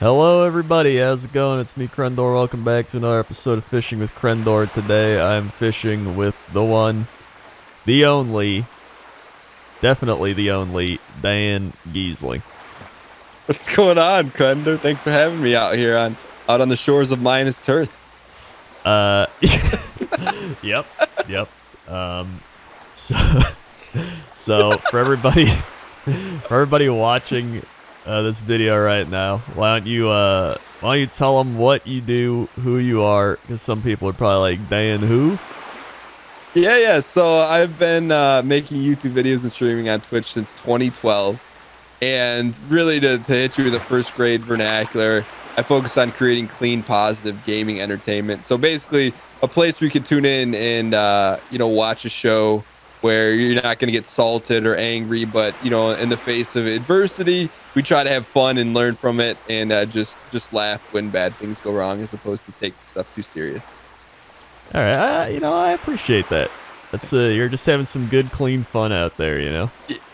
Hello everybody, how's it going? It's me, Crendor. Welcome back to another episode of Fishing with Crendor. Today I'm fishing with the one, the only, definitely the only, Dan Gheesling. What's going on, Crendor? Thanks for having me out on the shores of Minas Tirith. Uh, yep, yep. So, so for everybody watching this video right now, why don't you tell them what you do, who you are? Because some people are probably like, Dan, who? Yeah. So I've been making YouTube videos and streaming on Twitch since 2012. And really, to hit you with the first grade vernacular, I focus on creating clean, positive gaming entertainment. So basically, a place where you can tune in and watch a show where you're not going to get salted or angry, but in the face of adversity, we try to have fun and learn from it, and just laugh when bad things go wrong, as opposed to take stuff too serious. All right, I appreciate that. That's you're just having some good, clean fun out there,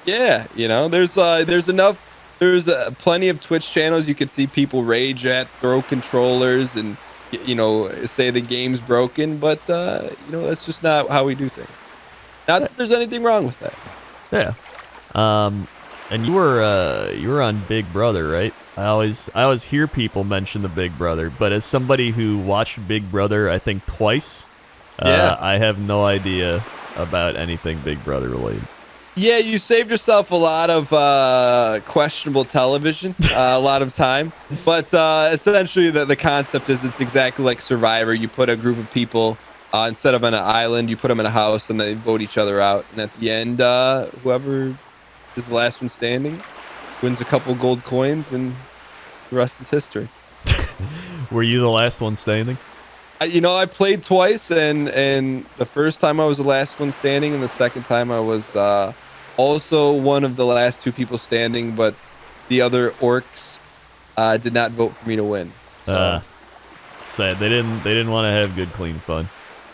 Yeah, there's plenty of Twitch channels you could see people rage at, throw controllers, and say the game's broken, but that's just not how we do things. Not that there's anything wrong with that. Yeah. And you were on Big Brother, right? I always hear people mention the Big Brother, but as somebody who watched Big Brother, I think twice, I have no idea about anything Big Brother related. Yeah, you saved yourself a lot of questionable television, a lot of time. But essentially, the concept is it's exactly like Survivor. You put a group of people instead of on an island, you put them in a house, and they vote each other out. And at the end, whoever is the last one standing wins a couple gold coins, and the rest is history. Were you the last one standing? I played twice, and the first time I was the last one standing, and the second time I was also one of the last two people standing, but the other orcs did not vote for me to win. So. Sad. They didn't want to have good, clean fun.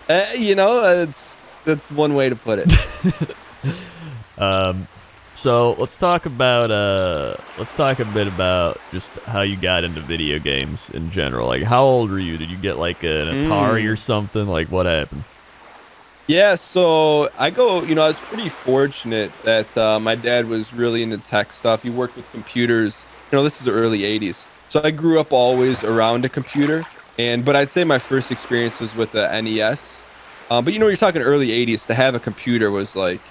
That's one way to put it. So let's talk a bit about just how you got into video games in general. Like, how old were you? Did you get like an Atari or something? Like, what happened? Yeah, so I was pretty fortunate that my dad was really into tech stuff. He worked with computers. This is the early 80s. So I grew up always around a computer. But I'd say my first experience was with the NES. But you're talking early 80s. To have a computer was like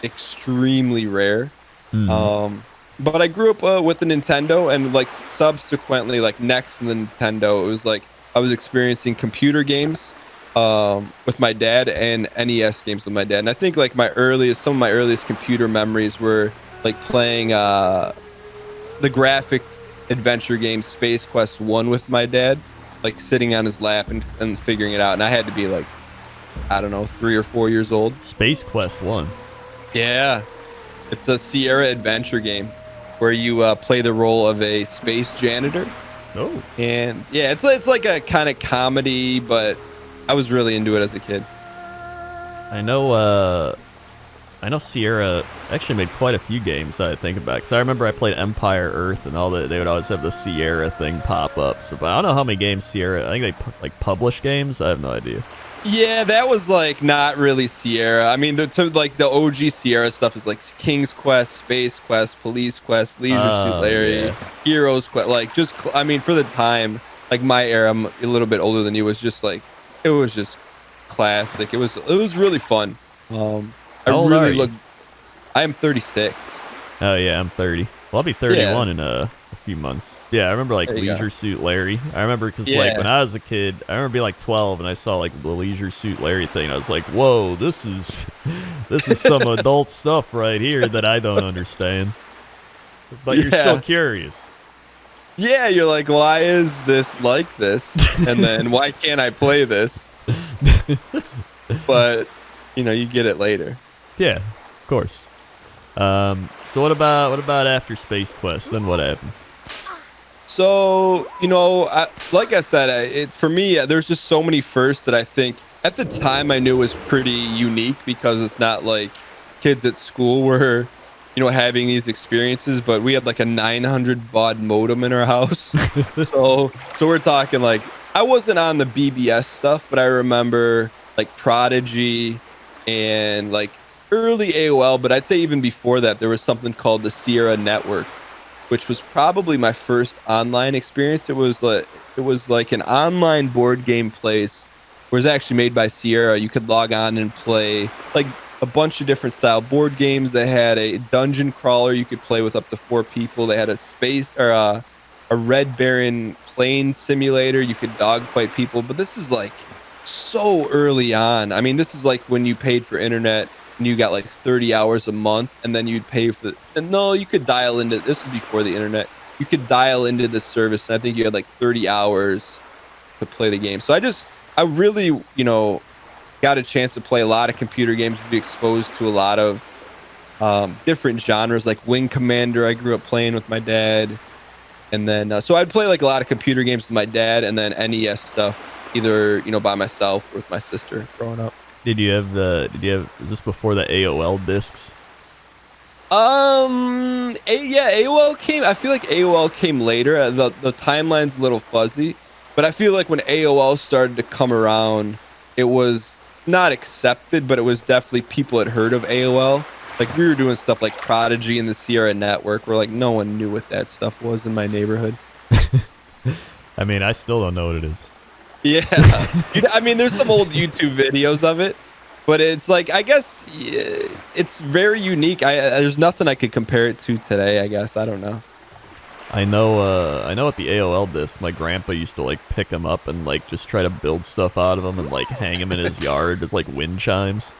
extremely rare. But I grew up with the Nintendo, and like subsequently, like next to the Nintendo, it was like I was experiencing computer games with my dad and NES games with my dad. And I think like some of my earliest computer memories were like playing the graphic adventure game Space Quest 1 with my dad, like sitting on his lap and figuring it out. And I had to be like, I don't know, 3 or 4 years old. Space Quest 1. Yeah. It's a Sierra adventure game where you play the role of a space janitor. Oh. And yeah, it's like a kind of comedy, but I was really into it as a kid. I know Sierra actually made quite a few games that I think about. Because I remember I played Empire Earth and all that. They would always have the Sierra thing pop up. So, but I don't know how many games Sierra. I think they like publish games. I have no idea. Yeah, that was like not really Sierra. I mean, the OG Sierra stuff is like King's Quest, Space Quest, Police Quest, Leisure Suit Larry, Heroes Quest. Like for the time, like my era, I'm a little bit older than you, was just like it was just classic. It was really fun. I am 36. Oh yeah, I'm 30. Well, I'll be 31 in a few months. Yeah, I remember like Leisure Suit Larry. I remember because like when I was a kid, I remember being like 12 and I saw like the Leisure Suit Larry thing. I was like, whoa, this is some adult stuff right here that I don't understand. But you're still curious. Yeah, you're like, why is this like this? And then why can't I play this? But you get it later. Yeah, of course. So what about after Space Quest? Then what happened? So like I said, it's for me. There's just so many firsts that I think at the time I knew was pretty unique, because it's not like kids at school were having these experiences, but we had like a 900 baud modem in our house. so we're talking like, I wasn't on the BBS stuff, but I remember like Prodigy and like early AOL, but I'd say even before that, there was something called the Sierra Network, which was probably my first online experience. It was like an online board game place where it was actually made by Sierra. You could log on and play like a bunch of different style board games. They had a dungeon crawler you could play with up to 4 people. They had a space or a Red Baron plane simulator. You could dogfight people, but this is like so early on. I mean, this is like when you paid for internet and you got like 30 hours a month, and then you'd pay for and no, you could dial into, this was before the internet. You could dial into the service, and I think you had like 30 hours to play the game. So I really, got a chance to play a lot of computer games, be exposed to a lot of different genres, like Wing Commander. I grew up playing with my dad, and then so I'd play like a lot of computer games with my dad, and then NES stuff, either by myself or with my sister growing up. Is this before the AOL discs? Yeah, AOL came. I feel like AOL came later. The timeline's a little fuzzy, but I feel like when AOL started to come around, it was not accepted, but it was definitely, people had heard of AOL. Like we were doing stuff like Prodigy and the Sierra Network, where like no one knew what that stuff was in my neighborhood. I mean, I still don't know what it is. Yeah, I mean, there's some old YouTube videos of it, but it's like, I guess it's very unique. There's nothing I could compare it to today, I guess. I don't know. I know at the AOL disc, my grandpa used to like pick them up and like just try to build stuff out of them and like hang them in his yard as like wind chimes.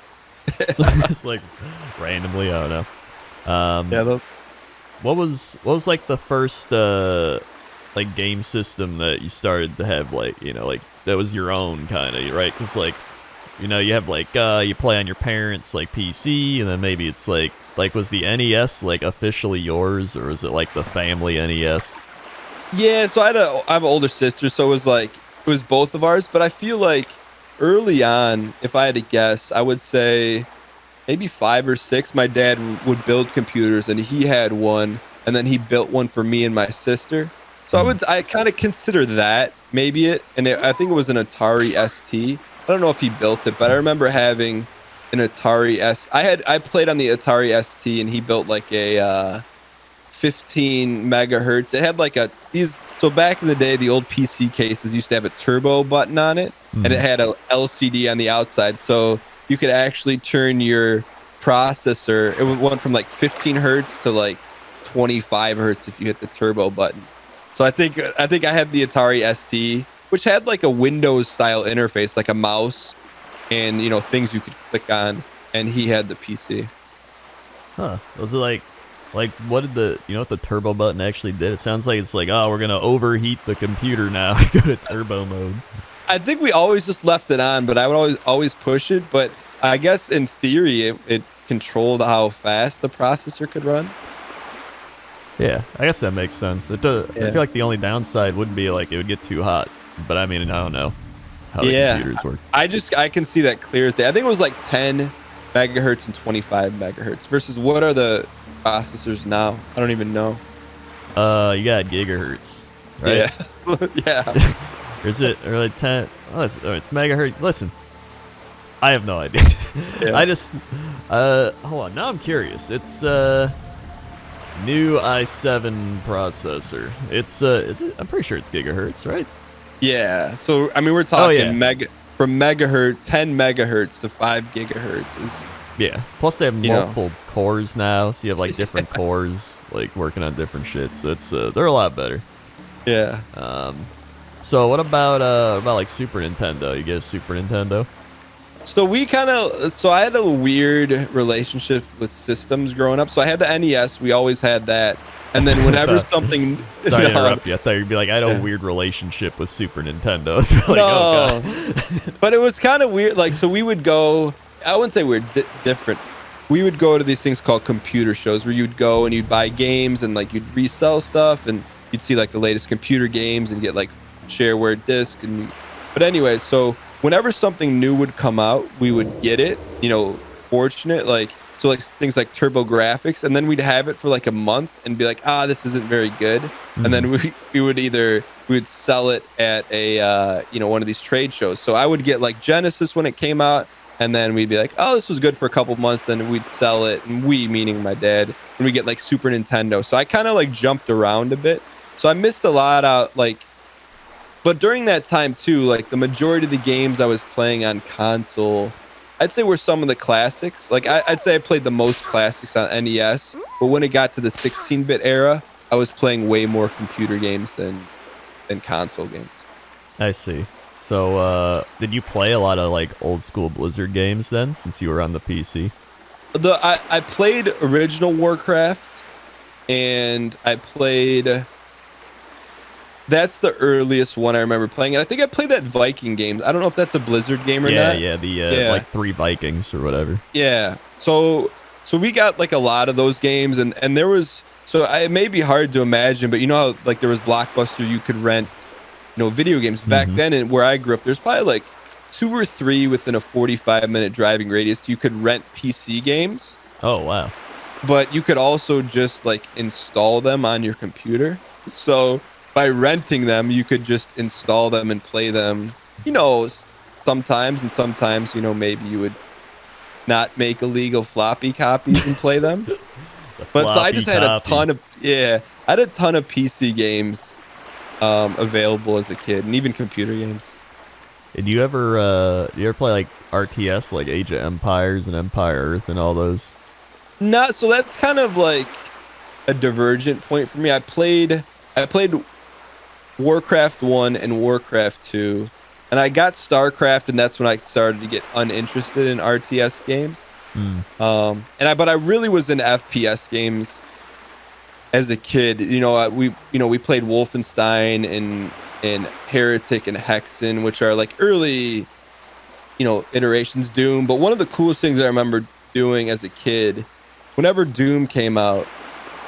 Just like randomly, I don't know. Yeah. What was like the first like game system that you started to have, like, like that was your own kind of, right? Because like, you have like you play on your parents' like PC, and then maybe it's like was the NES like officially yours, or is it like the family NES? Yeah, so I have an older sister, so it was both of ours. But I feel like early on, if I had to guess, I would say maybe 5 or 6. My dad would build computers, and he had one, and then he built one for me and my sister. So I kind of consider that maybe it, and I think it was an Atari ST. I don't know if he built it, but I remember having an Atari S. I played on the Atari ST, and he built like a 15 megahertz. It had like so back in the day, the old PC cases used to have a turbo button on it, and it had a LCD on the outside, so you could actually turn your processor. It went from like 15 hertz to like 25 hertz if you hit the turbo button. So I think I had the Atari ST, which had like a Windows style interface, like a mouse and things you could click on, and he had the PC. Huh. Was it like what did what the turbo button actually did? It sounds like it's like, oh, we're gonna overheat the computer now. Go to turbo mode. I think we always just left it on, but I would always push it. But I guess in theory, it controlled how fast the processor could run. Yeah, I guess that makes sense. It does. Yeah. I feel like the only downside wouldn't be like it would get too hot, but I mean, I don't know how the computers work. I can see that clear as day. I think it was like 10 megahertz and 25 megahertz versus what are the processors now? I don't even know. You got gigahertz, right? Yeah. Yeah. Is it or like 10? Oh, it's megahertz. Listen, I have no idea. Yeah. I just hold on. Now I'm curious. It's new i7 processor. It's is it? I'm pretty sure it's gigahertz, right? Yeah. So I mean, we're talking from megahertz, 10 megahertz to 5 gigahertz is. Yeah. Plus they have multiple cores now, so you have like different cores like working on different shit. So it's they're a lot better. Yeah. So what about like Super Nintendo? You get a Super Nintendo? So I had a weird relationship with systems growing up. So I had the NES. We always had that. And then whenever something... Sorry to interrupt you. I thought you'd be like, I had a weird relationship with Super Nintendo. So like, no. Oh, God. But it was kind of weird. Like, so we would go... I wouldn't say weird, different. We would go to these things called computer shows where you'd go and you'd buy games and like you'd resell stuff and you'd see like the latest computer games and get like shareware disc. But anyway, so... whenever something new would come out, we would get it, fortunate. Like So like things like TurboGrafx, and then we'd have it for like a month and be like, this isn't very good. And then we would sell it at a one of these trade shows. So I would get like Genesis when it came out, and then we'd be like, this was good for a couple months, then we'd sell it, and we, meaning my dad, and we get like Super Nintendo. So I kind of like jumped around a bit. So I missed a lot out, like, but during that time too, like the majority of the games I was playing on console, I'd say were some of the classics. Like I'd say I played the most classics on NES, but when it got to the 16-bit era, I was playing way more computer games than console games. I see. So did you play a lot of like old school Blizzard games then, since you were on the PC? I played original Warcraft, and I played. That's the earliest one I remember playing. And I think I played that Viking game. I don't know if that's a Blizzard game or not. Yeah, the like 3 Vikings or whatever. Yeah. So we got like a lot of those games, and there was, it may be hard to imagine, but you know how like there was Blockbuster, you could rent, video games back then, and where I grew up, there's probably like 2 or 3 within a 45-minute driving radius. You could rent PC games. Oh, wow. But you could also just like install them on your computer. So by renting them, you could just install them and play them, sometimes, and sometimes, maybe you would not make illegal floppy copies and play them. But so I just had a ton of PC games available as a kid, and even computer games. Did you ever play like RTS, like Age of Empires and Empire Earth and all those? No, so that's kind of like a divergent point for me. I played Warcraft 1 and Warcraft 2, and I got StarCraft, and that's when I started to get uninterested in RTS games. But I really was in FPS games as a kid. We played Wolfenstein and Heretic and Hexen, which are like early, iterations Doom. But one of the coolest things I remember doing as a kid, whenever Doom came out,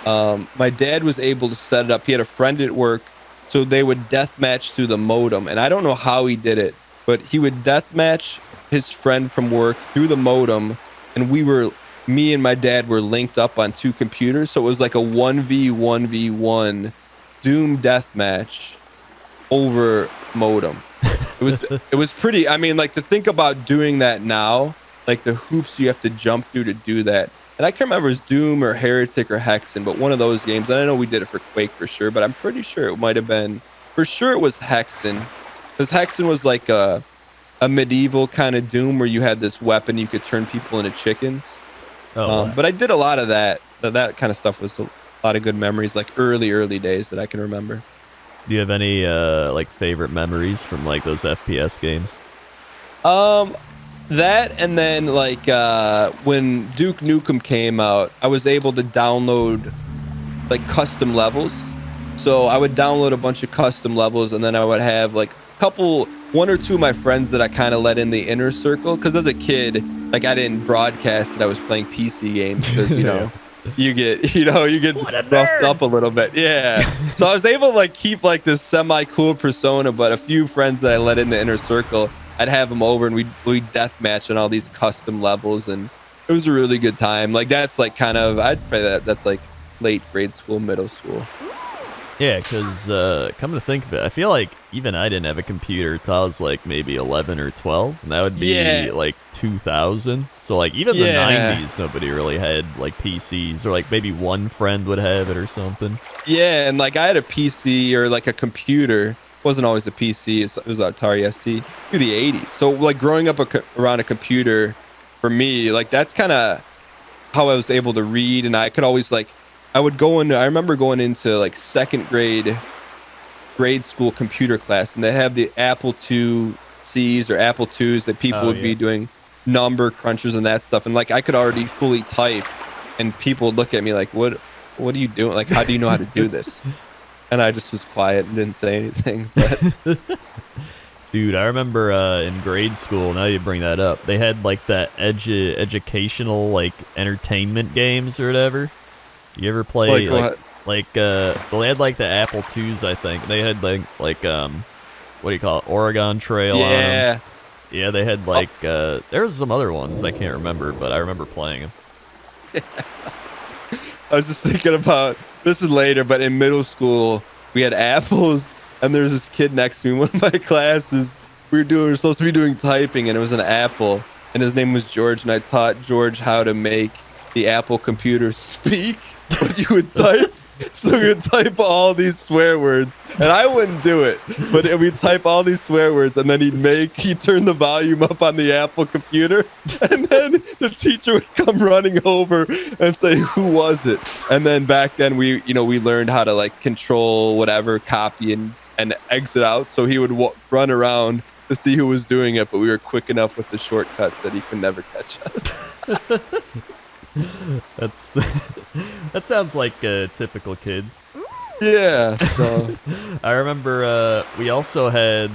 my dad was able to set it up. He had a friend at work, so they would deathmatch through the modem, and I don't know how he did it, but he would deathmatch his friend from work through the modem, and me and my dad were linked up on 2 computers, so it was like a 1v1v1 Doom deathmatch over modem. It was pretty. I mean, like, to think about doing that now, like the hoops you have to jump through to do that. And I can't remember if it was Doom or Heretic or Hexen, but one of those games. And I know we did it for Quake for sure, but I'm pretty sure it might have been, for sure it was Hexen, because Hexen was like a medieval kind of Doom where you had this weapon, you could turn people into chickens. Wow. But I did a lot of that. That kind of stuff was a lot of good memories, like early days that I can remember. Do you have any like favorite memories from like those FPS games? That, and then like when Duke Nukem came out, I was able to download like custom levels. So I would download a bunch of custom levels, and then I would have like one or two of my friends that I kind of let in the inner circle, because as a kid, like I didn't broadcast that I was playing PC games, because you get roughed up a little bit. Yeah. So I was able to like keep like this semi-cool persona, but a few friends that I let in the inner circle, I'd have them over, and we'd deathmatch on all these custom levels, and it was a really good time. Like that's like kind of, I'd say that's like late grade school, middle school. Yeah, because coming to think of it, I feel like even I didn't have a computer until I was like maybe 11 or 12, and that would be like 2000. So like even the 90s, nobody really had like PCs, or like maybe one friend would have it or something. Yeah, and like I had a PC or like a computer. It wasn't always a PC. It was Atari ST through the 80s. So like growing up around a computer, for me, like that's kind of how I was able to read, and I could always like, I remember going into like second grade school computer class, and they have the Apple IICs or Apple IIs that people would be doing number crunchers and that stuff. And like, I could already fully type, and people would look at me like, what are you doing? Like, how do you know how to do this? And I just was quiet and didn't say anything. But dude, I remember in grade school, now you bring that up, they had like that educational like entertainment games or whatever. You ever play well, they had like the Apple IIs, I think. They had like what do you call it, Oregon Trail on them. Yeah, they had like there was some other ones I can't remember, but I remember playing them. I was just thinking about, this is later, but in middle school, we had apples, and there's this kid next to me. One of my classes, we were supposed to be doing typing, and it was an apple, and his name was George, and I taught George how to make the Apple computer speak, but you would type. So we would type all these swear words, and I wouldn't do it, but we'd type all these swear words, and then he'd turn the volume up on the Apple computer, and then the teacher would come running over and say, "Who was it?" And then back then we learned how to like control whatever, copy and exit out. So he would run around to see who was doing it, but we were quick enough with the shortcuts that he could never catch us. That sounds like typical kids. Yeah. So. I remember we also had,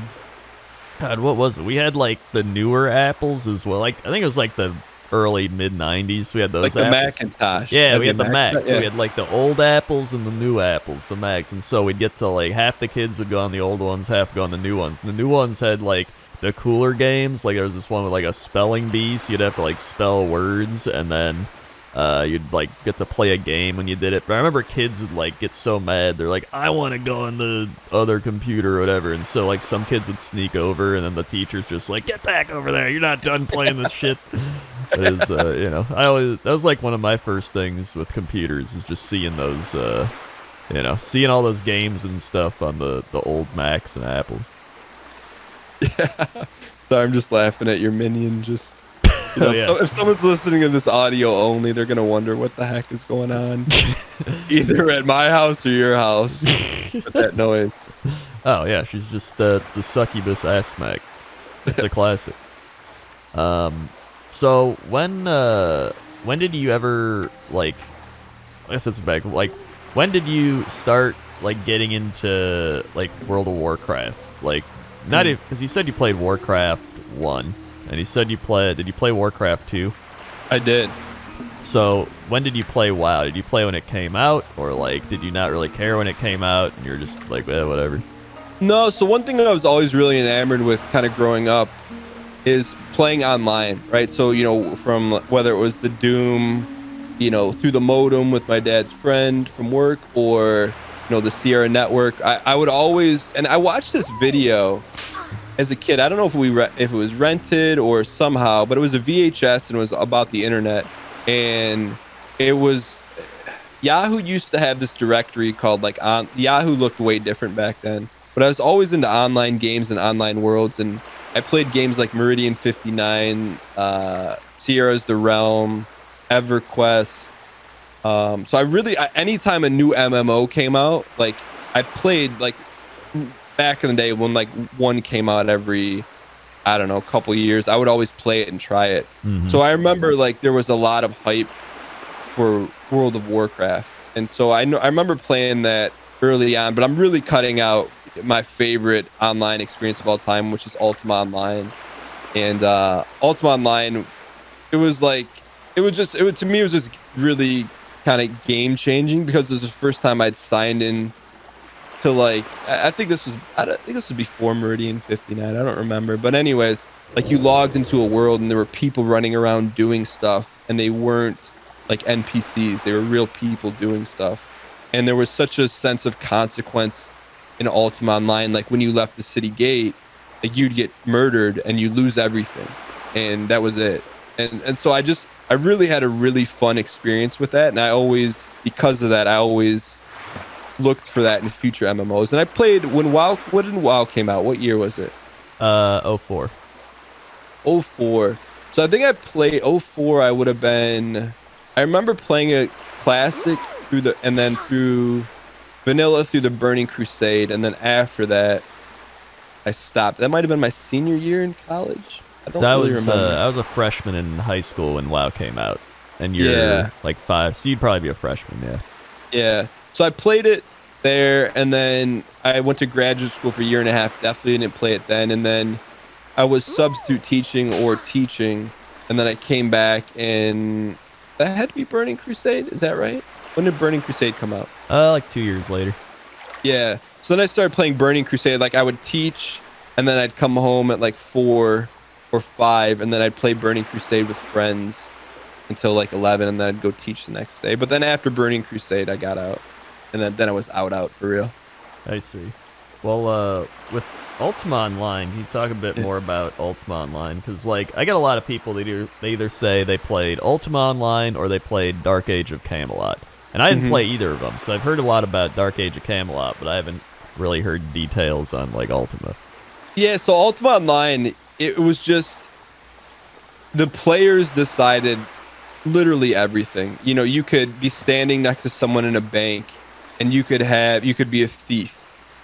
God, what was it? We had like the newer apples as well. Like I think it was like the early mid '90s. We had those like the apples. Macintosh. Yeah, we had the Macs. Yeah. So we had like the old apples and the new apples, the Macs. And so we'd get to like half the kids would go on the old ones, half go on the new ones. And the new ones had like the cooler games. Like there was this one with like a spelling bee, so you'd have to like spell words, and then you'd like get to play a game when you did it. But I remember kids would like get so mad. They're like, I want to go on the other computer or whatever. And so like some kids would sneak over, and then the teacher's just like, get back over there. You're not done playing this shit. Is that was like one of my first things with computers, is just seeing those, seeing all those games and stuff on the old Macs and Apples. Yeah. Sorry, I'm just laughing at your minion. Just. If someone's listening to this audio only, they're gonna wonder what the heck is going on, either at my house or your house with that noise. Oh yeah, she's just it's the succubus ass smack. It's a classic. So when did you ever like? I guess it's back. Like, when did you start like getting into like World of Warcraft? Like, not because you said you played Warcraft 1. And he said did you play Warcraft 2? I did. So when did you play WoW? Did you play when it came out, or like did you not really care when it came out and you're just like, whatever? No, so one thing I was always really enamored with kind of growing up is playing online, right? So, from whether it was the Doom, through the modem with my dad's friend from work, or, the Sierra network, I would always, and I watched this video as a kid. I don't know if it was rented or somehow, but it was a VHS and it was about the internet. And it was, Yahoo used to have this directory called Yahoo looked way different back then, but I was always into online games and online worlds. And I played games like Meridian 59, Sierra's The Realm, EverQuest. So anytime a new MMO came out, like I played like back in the day when like one came out every, I don't know, couple years, I would always play it and try it. Mm-hmm. So I remember like there was a lot of hype for World of Warcraft. And so I remember playing that early on, but I'm really cutting out my favorite online experience of all time, which is Ultima Online. And Ultima Online, to me it was just really kind of game changing, because it was the first time I'd signed in to like, I think this was before Meridian 59. I don't remember. But anyways, like you logged into a world and there were people running around doing stuff, and they weren't like NPCs. They were real people doing stuff. And there was such a sense of consequence in Ultima Online. Like when you left the city gate, like you'd get murdered and you lose everything. And that was it. And so I really had a really fun experience with that. And because of that, I always looked for that in future MMOs. And I played when WoW came out. What year was it? 04. 04. So I think I played 04. I remember playing a classic through vanilla, through the Burning Crusade, and then after that I stopped. That might have been my senior year in college. I was a freshman in high school when WoW came out, and you're like 5, so you'd probably be a freshman. Yeah. So I played it there, and then I went to graduate school for a year and a half. Definitely didn't play it then. And then I was substitute teaching or teaching, and then I came back, and that had to be Burning Crusade. Is that right? When did Burning Crusade come out? Like 2 years later. Yeah. So then I started playing Burning Crusade. Like I would teach, and then I'd come home at like 4 or 5, and then I'd play Burning Crusade with friends until like 11, and then I'd go teach the next day. But then after Burning Crusade, I got out, and then I was out for real. I see. Well, with Ultima Online, can you talk a bit more about Ultima Online? Because, like, I get a lot of people that either say they played Ultima Online or they played Dark Age of Camelot. And I didn't play either of them, so I've heard a lot about Dark Age of Camelot, but I haven't really heard details on, like, Ultima. Yeah, so Ultima Online, it was just the players decided literally everything. You know, you could be standing next to someone in a bank, and you could be a thief.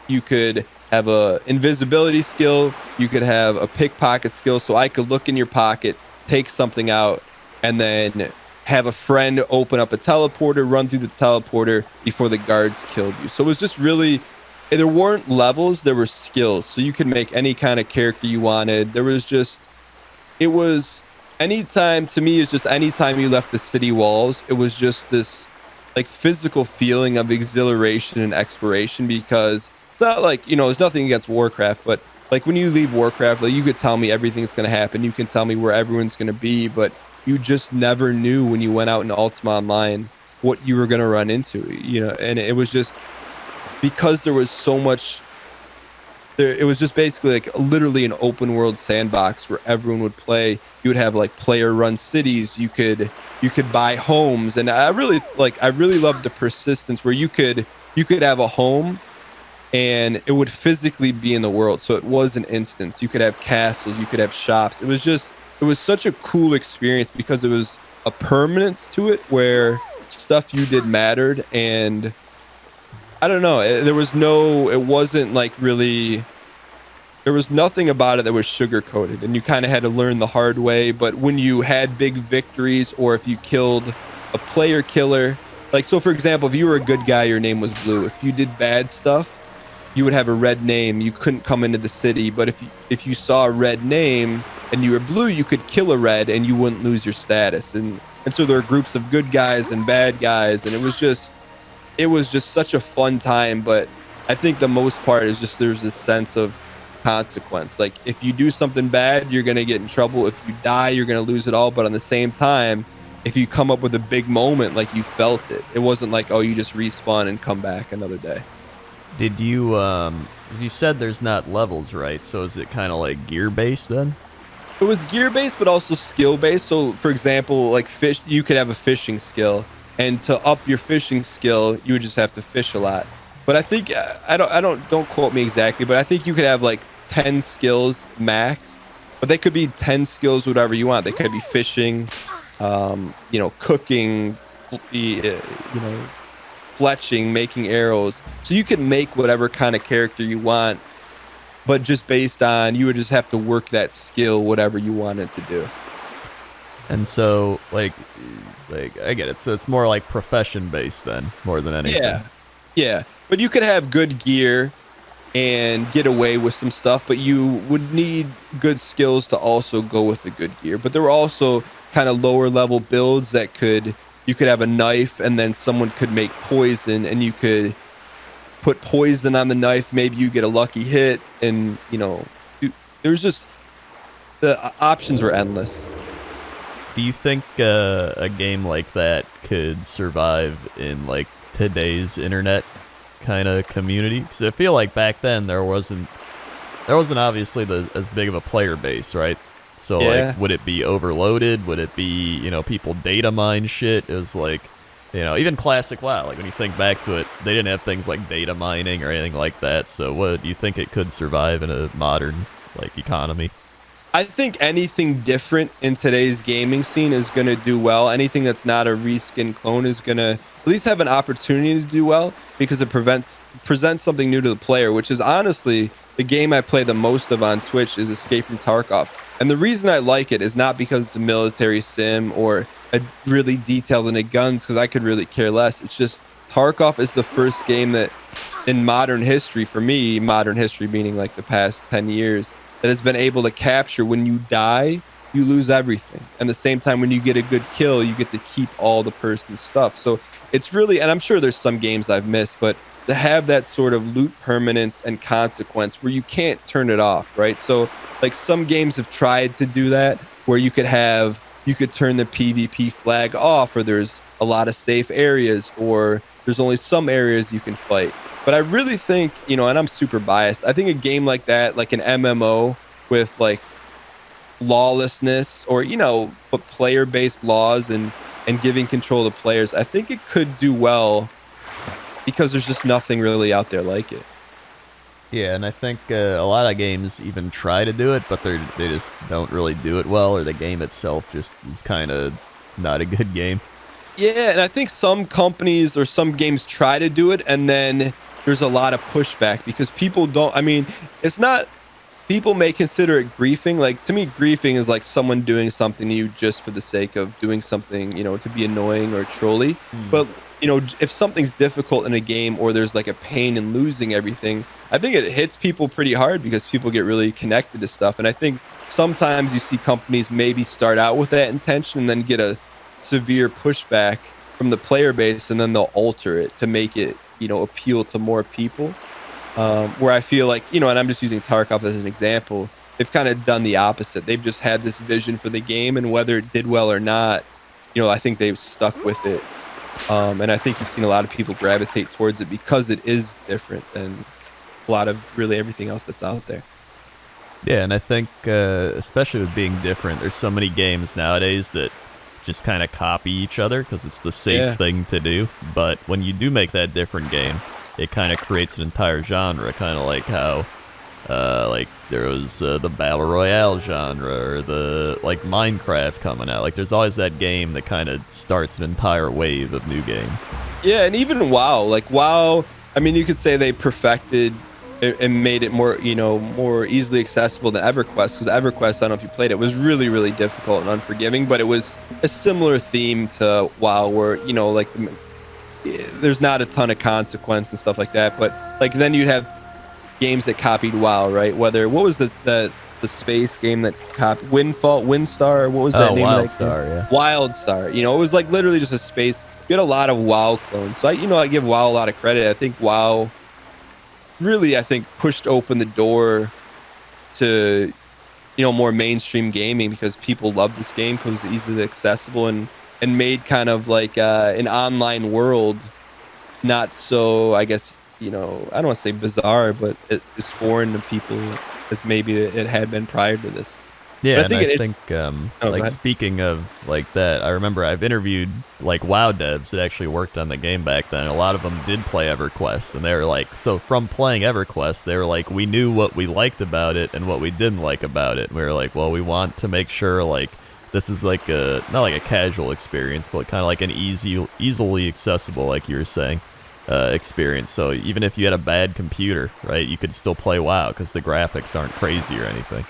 You could have a invisibility skill. You could have a pickpocket skill. So I could look in your pocket, take something out, and then have a friend open up a teleporter, run through the teleporter before the guards killed you. So it was just really, there weren't levels, there were skills. So you could make any kind of character you wanted. Anytime you left the city walls, it was just this like physical feeling of exhilaration and exploration, because it's not like, there's nothing against Warcraft, but like when you leave Warcraft, like you could tell me everything that's going to happen. You can tell me where everyone's going to be, but you just never knew when you went out into Ultima Online what you were going to run into, and it was just because there was so much there. It was just basically like literally an open world sandbox where everyone would play. You would have like player run cities. You could buy homes. And I really loved the persistence where you could have a home and it would physically be in the world. So it was an instance. You could have castles, you could have shops. It was such a cool experience because it was a permanence to it where stuff you did mattered. And I don't know, there was nothing about it that was sugar coated, and you kind of had to learn the hard way. But when you had big victories, or if you killed a player killer, like, so for example, if you were a good guy, your name was blue. If you did bad stuff, you would have a red name. You couldn't come into the city. But if you saw a red name and you were blue, you could kill a red and you wouldn't lose your status. And so there are groups of good guys and bad guys, and it was just such a fun time. But I think the most part is just there's this sense of consequence. Like if you do something bad, you're gonna get in trouble. If you die, you're gonna lose it all. But on the same time, if you come up with a big moment, like you felt it. It wasn't like, oh, you just respawn and come back another day. Did you, as you said, there's not levels, right? So is it kind of like gear based then? It was gear based, but also skill based. So for example, like fish, you could have a fishing skill, and to up your fishing skill, you would just have to fish a lot. But I think don't quote me exactly, but I think you could have like 10 skills max, but they could be 10 skills whatever you want. They could be fishing, cooking, fletching, making arrows. So you can make whatever kind of character you want, but just based on, you would just have to work that skill, whatever you wanted to do. And so like I get it. So it's more like profession based then, more than anything. Yeah. But you could have good gear and get away with some stuff, but you would need good skills to also go with the good gear. But there were also kind of lower level builds that you could have a knife, and then someone could make poison, and you could put poison on the knife. Maybe you get a lucky hit, and there was just, the options were endless. Do you think a game like that could survive in like today's internet kind of community? Because I feel like back then there wasn't obviously as big of a player base, right? So like, would it be overloaded? Would it be, people data mine shit? It was like, even classic WoW, like when you think back to it, they didn't have things like data mining or anything like that. So what do you think it could survive in a modern like economy? I think anything different in today's gaming scene is going to do well. Anything that's not a reskin clone is going to at least have an opportunity to do well, because it presents something new to the player, which is honestly the game I play the most of on Twitch is Escape from Tarkov. And the reason I like it is not because it's a military sim or a really detailed into guns, because I could really care less. It's just Tarkov is the first game that in modern history, for me, modern history meaning like the past 10 years, that has been able to capture when you die, you lose everything. And the same time, when you get a good kill, you get to keep all the person's stuff. So it's really, and I'm sure there's some games I've missed, but to have that sort of loot permanence and consequence where you can't turn it off, right? So like some games have tried to do that, where you could have, you could turn the PvP flag off, or there's a lot of safe areas, or there's only some areas you can fight. But I really think, and I'm super biased, I think a game like that, like an MMO with like lawlessness, or but player-based laws and giving control to players, I think it could do well because there's just nothing really out there like it. Yeah, and I think a lot of games even try to do it, but they just don't really do it well, or the game itself just is kind of not a good game. Yeah, and I think some companies or some games try to do it, and then there's a lot of pushback because people don't. I mean, it's not. People may consider it griefing. Like, to me, griefing is like someone doing something to you just for the sake of doing something, to be annoying or trolly. But if something's difficult in a game, or there's like a pain in losing everything, I think it hits people pretty hard because people get really connected to stuff. And I think sometimes you see companies maybe start out with that intention and then get a severe pushback from the player base, and then they'll alter it to make it, appeal to more people. Where I feel like, and I'm just using Tarkov as an example, they've kind of done the opposite. They've just had this vision for the game, and whether it did well or not, I think they've stuck with it. And I think you've seen a lot of people gravitate towards it because it is different than a lot of really everything else that's out there. Yeah, and I think, especially with being different, there's so many games nowadays that just kind of copy each other because it's the safe thing to do. But when you do make that different game, it kind of creates an entire genre, kind of like how like there was the battle royale genre, or the like Minecraft coming out. Like, there's always that game that kind of starts an entire wave of new games. Yeah, and even WoW, like WoW, I mean, you could say they perfected and made it more, more easily accessible than Everquest, because Everquest, I don't know if you played it, was really, really difficult and unforgiving, but it was a similar theme to WoW, where, like there's not a ton of consequence and stuff like that. But like then you'd have games that copied WoW, right? What was the space game that copied Windstar? What was that name? WildStar, yeah. WildStar. It was like literally just a space. You had a lot of WoW clones. So I give WoW a lot of credit. I think WoW really, pushed open the door to more mainstream gaming, because people love this game because it's easily accessible, and made kind of like an online world not so, I guess, I don't want to say bizarre, but it's foreign to people as maybe it had been prior to this. Yeah, and I think like, speaking of like that, I remember I've interviewed like WoW devs that actually worked on the game back then. A lot of them did play EverQuest, and they were like, so from playing EverQuest, they were like, we knew what we liked about it and what we didn't like about it. And we were like, well, we want to make sure like this is like not like a casual experience, but kind of like an easily accessible, like you were saying, experience. So even if you had a bad computer, right, you could still play WoW because the graphics aren't crazy or anything.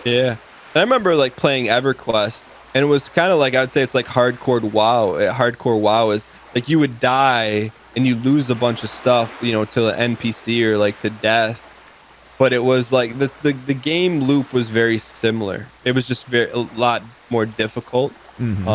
Yeah. And I remember like playing EverQuest, and it was kind of like, I would say it's like hardcore WoW. Hardcore WoW is like you would die and you lose a bunch of stuff, to an NPC or like to death. But it was like the game loop was very similar. It was just a lot more difficult. Mm-hmm.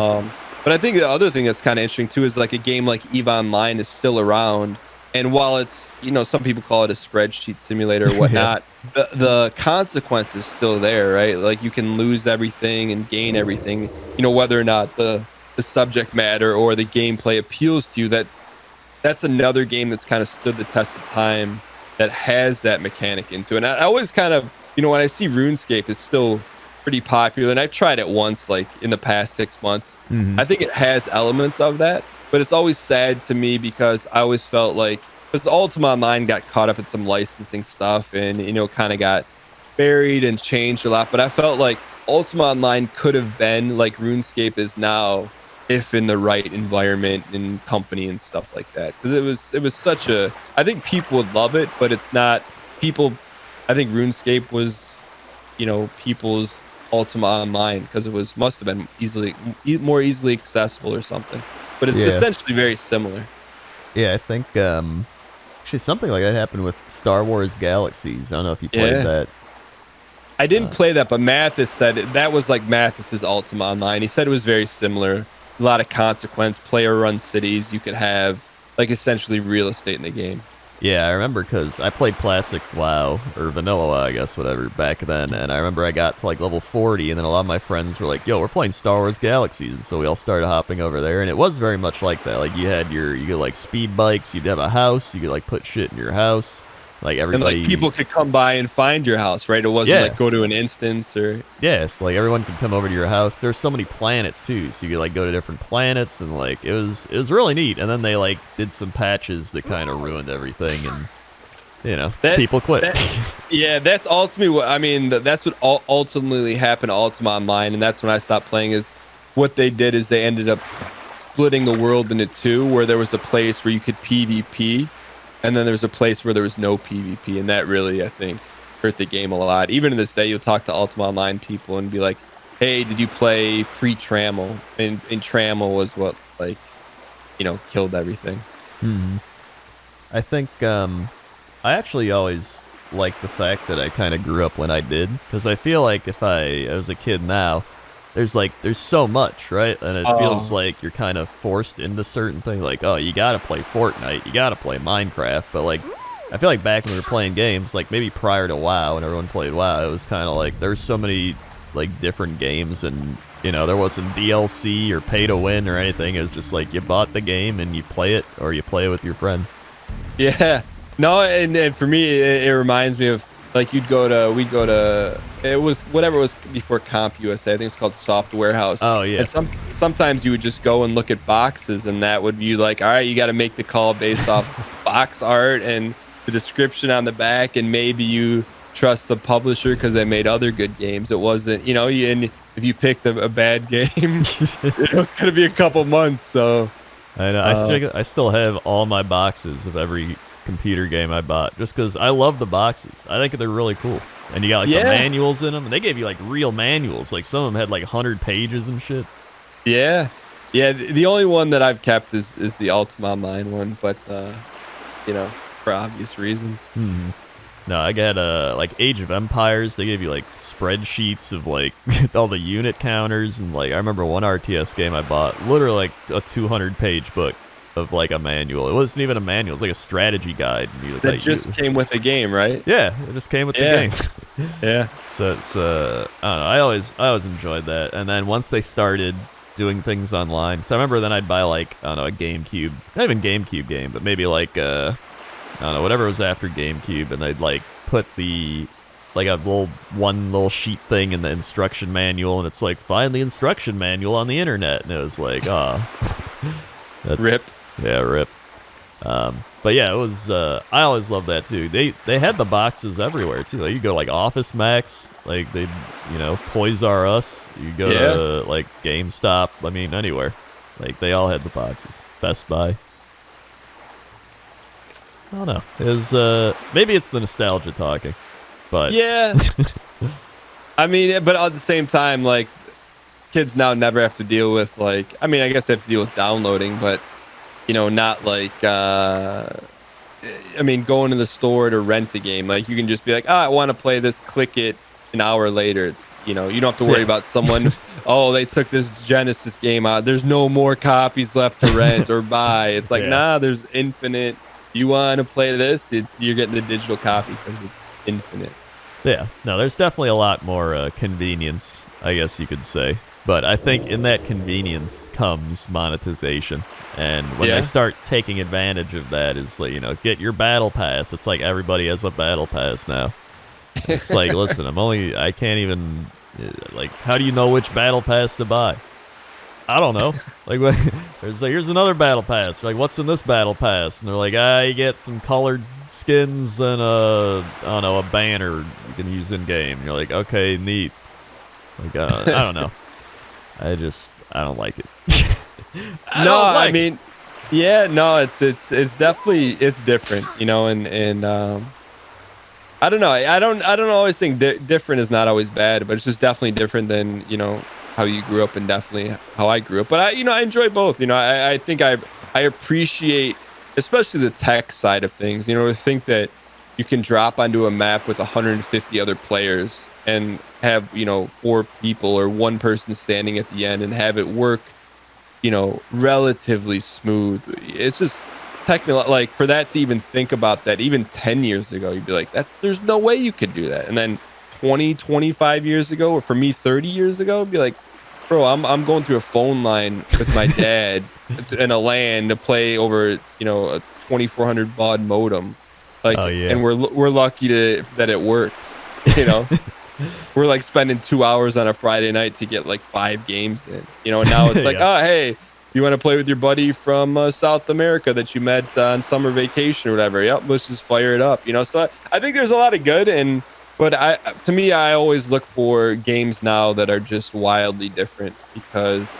But I think the other thing that's kind of interesting too is like a game like EVE Online is still around. And while it's, some people call it a spreadsheet simulator or whatnot, the consequence is still there, right? Like you can lose everything and gain everything, whether or not the subject matter or the gameplay appeals to you. That's another game that's kind of stood the test of time, that has that mechanic into it. And I always kind of, when I see RuneScape is still pretty popular, and I've tried it once, like in the past 6 months, I think it has elements of that. But it's always sad to me because I always felt like, because Ultima Online got caught up in some licensing stuff and, kind of got buried and changed a lot. But I felt like Ultima Online could have been like RuneScape is now, if in the right environment and company and stuff like that. Because it was such a, I think people would love it, but it's not people. I think RuneScape was, people's Ultima Online, because it must have been more easily accessible or something. But it's essentially very similar. Yeah, I think actually something like that happened with Star Wars Galaxies. I don't know if you played that. I didn't play that, but Mathis said that was like Mathis's Ultima Online. He said it was very similar. A lot of consequence, player-run cities. You could have like essentially real estate in the game. Yeah, I remember because I played classic WoW, or vanilla WoW, I guess, whatever, back then, and I remember I got to like level 40, and then a lot of my friends were like, yo, we're playing Star Wars Galaxies, and so we all started hopping over there, and it was very much like that. Like, you could like speed bikes, you'd have a house, you could like put shit in your house, like everybody... And like people could come by and find your house, right? It wasn't like go to an instance or... Yeah, so like everyone could come over to your house. There's so many planets too, so you could like go to different planets, and like it was really neat. And then they like did some patches that kind of ruined everything, and you know, people quit. Yeah, that's ultimately what I mean. That's what ultimately happened to Ultima Online, and that's when I stopped playing. Is what they did is they ended up splitting the world into two, where there was a place where you could PvP, and then there was a place where there was no PvP, and that really, I think, hurt the game a lot. Even to this day, you'll talk to Ultima Online people and be like, "Hey, did you play pre-Trammel?" And Trammel was what, like, you know, killed everything. I think I actually always liked the fact that I kind of grew up when I did, because I feel like if I was a kid now, there's so much, right? And it feels like you're kind of forced into certain things. Like, oh, you gotta play Fortnite, you gotta play Minecraft. But like, I feel like back when we were playing games, like maybe prior to WoW, when everyone played WoW, it was kind of like there's so many like different games, and you know, there wasn't DLC or pay to win or anything. It was just like you bought the game and you play it, or you play it with your friends. Yeah. No, and for me, it reminds me of like we'd go to it was whatever it was before Comp USA. I think it's called Soft Warehouse. Oh yeah. And sometimes you would just go and look at boxes, and that would be like, all right, you got to make the call based off box art and the description on the back, and maybe you trust the publisher because they made other good games. It wasn't, you know, and if you picked a bad game, it was gonna be a couple months. So I know. I still have all my boxes of every computer game I bought, just because I love the boxes. I think they're really cool. And you got like the manuals in them, and they gave you like real manuals. Like some of them had like 100 pages and shit. Yeah. The only one that I've kept is the Ultima Online one, but you know, for obvious reasons. No, I got like Age of Empires. They gave you like spreadsheets of like all the unit counters, and like I remember one RTS game I bought, literally like a 200-page book of like a manual. It wasn't even a manual. It was like a strategy guide. That just came with the game, right? Yeah, it just came with the game. Yeah. So it's I don't know. I always enjoyed that. And then once they started doing things online, so I remember then I'd buy like, I don't know, a GameCube, not even GameCube game, but maybe like I don't know, whatever was after GameCube, and they'd like put the like a little sheet thing in the instruction manual, and it's like, find the instruction manual on the internet, and it was like, that's rip. Yeah, rip. But yeah, it was. I always loved that too. They had the boxes everywhere too. Like you go like Office Max, like they, you know, Toys R Us. You go to like GameStop. I mean, anywhere. Like they all had the boxes. Best Buy. I don't know. It was maybe it's the nostalgia talking, but yeah. I mean, but at the same time, like kids now never have to deal with like. I mean, I guess they have to deal with downloading, but. You know, not like, I mean, going to the store to rent a game. Like, you can just be like, I want to play this, click it, an hour later. It's, you know, you don't have to worry about someone, oh, they took this Genesis game out. There's no more copies left to rent or buy. It's like, nah, there's infinite. You want to play this? You're getting the digital copy because it's infinite. Yeah, no, there's definitely a lot more convenience, I guess you could say. But I think in that convenience comes monetization. And when they start taking advantage of that, is like, you know, get your battle pass. It's like everybody has a battle pass now. It's like, listen, I can't even, like, how do you know which battle pass to buy? I don't know. Like, here's another battle pass. Like, what's in this battle pass? And they're like, you get some colored skins and I don't know, a banner you can use in game. And you're like, okay, neat. Like, I don't know. I don't like it. I mean, yeah, no, it's definitely, it's different, you know, and I don't know. I don't always think different is not always bad, but it's just definitely different than, you know, how you grew up and definitely how I grew up. But I enjoy both. You know, I think I appreciate, especially the tech side of things, you know, to think that you can drop onto a map with 150 other players and have, you know, 4 people or 1 person standing at the end and have it work, you know, relatively smooth. It's just, technically, like for that to even think about that, even 10 years ago, you'd be like, there's no way you could do that. And then 25 years ago, or for me, 30 years ago, it'd be like, bro, I'm going through a phone line with my dad in a LAN to play over, a 2400 baud modem. Like, Oh yeah. and we're lucky that it works, We're like spending 2 hours on a Friday night to get like 5 games in, and now it's like, Yeah. oh, hey, you want to play with your buddy from South America that you met on summer vacation or whatever? Yep, let's just fire it up, So I think there's a lot of good, but to me, I always look for games now that are just wildly different, because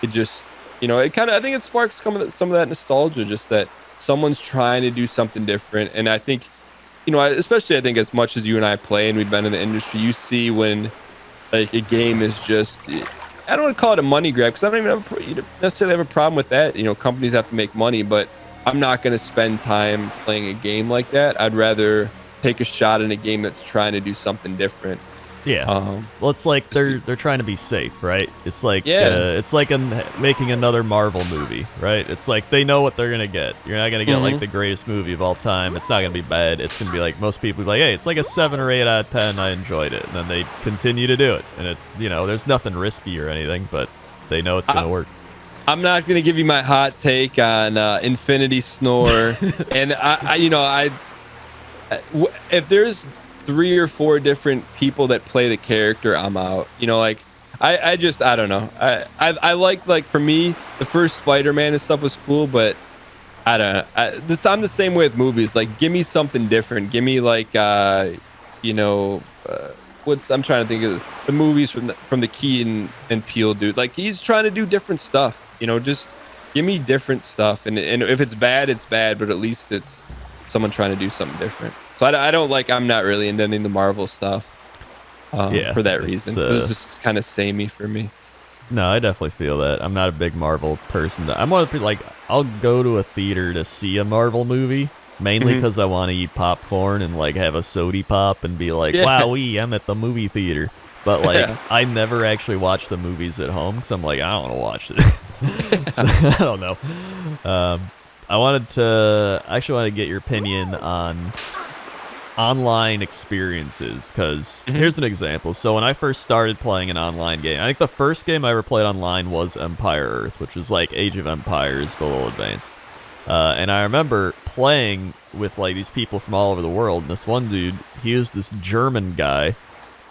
it just, it kind of, I think it sparks some of that nostalgia, just that someone's trying to do something different. And I think, especially I think as much as you and I play and we've been in the industry, you see when like a game is just, I don't want to call it a money grab, because I don't even necessarily have a problem with that. Companies have to make money, but I'm not going to spend time playing a game like that. I'd rather take a shot in a game that's trying to do something different. Yeah. Well, it's like they're trying to be safe, right? It's like making another Marvel movie, right? It's like they know what they're gonna get. You're not gonna get like the greatest movie of all time. It's not gonna be bad. It's gonna be like, most people be like, hey, it's like a 7 or 8 out of 10. I enjoyed it, and then they continue to do it. And it's there's nothing risky or anything, but they know it's gonna work. I'm not gonna give you my hot take on Infinity Snore, and if there's 3 or 4 different people that play the character, I'm out. I don't know. I like for me, the first Spider-Man and stuff was cool, but I don't know. I'm the same way with movies. Like, give me something different. Give me like I'm trying to think of the movies from the Key and Peele dude. Like, he's trying to do different stuff. Just give me different stuff. And if it's bad, it's bad, but at least it's someone trying to do something different. So I'm not really into any of the Marvel stuff for that reason. It's just kind of samey for me. No, I definitely feel that. I'm not a big Marvel person. I'm one of the people, like, I'll go to a theater to see a Marvel movie, mainly because I want to eat popcorn and like have a sody pop and be like, wowee, I'm at the movie theater. But like, I never actually watch the movies at home because I'm like, I don't want to watch it. So, I don't know. I wanted to get your opinion on online experiences, because here's an example. So when I first started playing an online game, I think the first game I ever played online was Empire Earth, which was like Age of Empires but a little advanced. And I remember playing with like these people from all over the world, and this one dude, he was this German guy,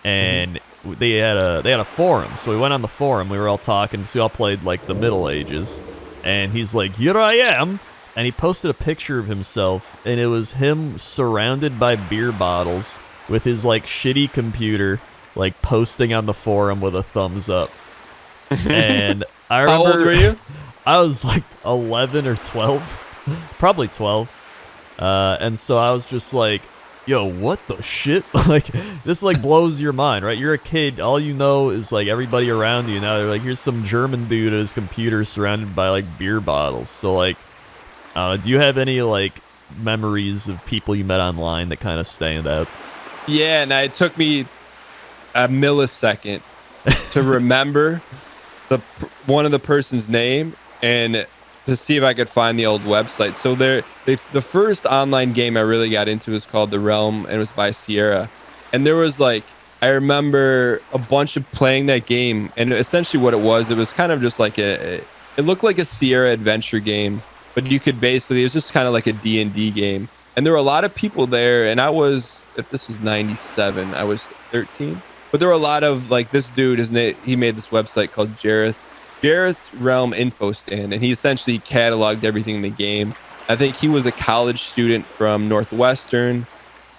and they had a forum. So we went on the forum, we were all talking, so we all played like the Middle Ages, and he's like, here I am. And he posted a picture of himself, and it was him surrounded by beer bottles with his like shitty computer, like posting on the forum with a thumbs up. And I remember, how old were you? I was like 11 or 12, probably 12. And so I was just like, yo, what the shit? Like, this like blows your mind, right? You're a kid, all you know is like everybody around you. Now they're like, here's some German dude at his computer surrounded by like beer bottles. So like, do you have any like memories of people you met online that kind of stand out? Yeah, and it took me a millisecond to remember one of the person's name and to see if I could find the old website. So the first online game I really got into was called The Realm, and it was by Sierra. And there was like, I remember a bunch of playing that game, and essentially what it was kind of just like it looked like a Sierra adventure game. But you could basically, it was just kind of like a D&D game. And there were a lot of people there. And if this was 97, I was 13. But there were a lot of, like, this dude, he made this website called Jareth's Realm Info Stand. And he essentially cataloged everything in the game. I think he was a college student from Northwestern.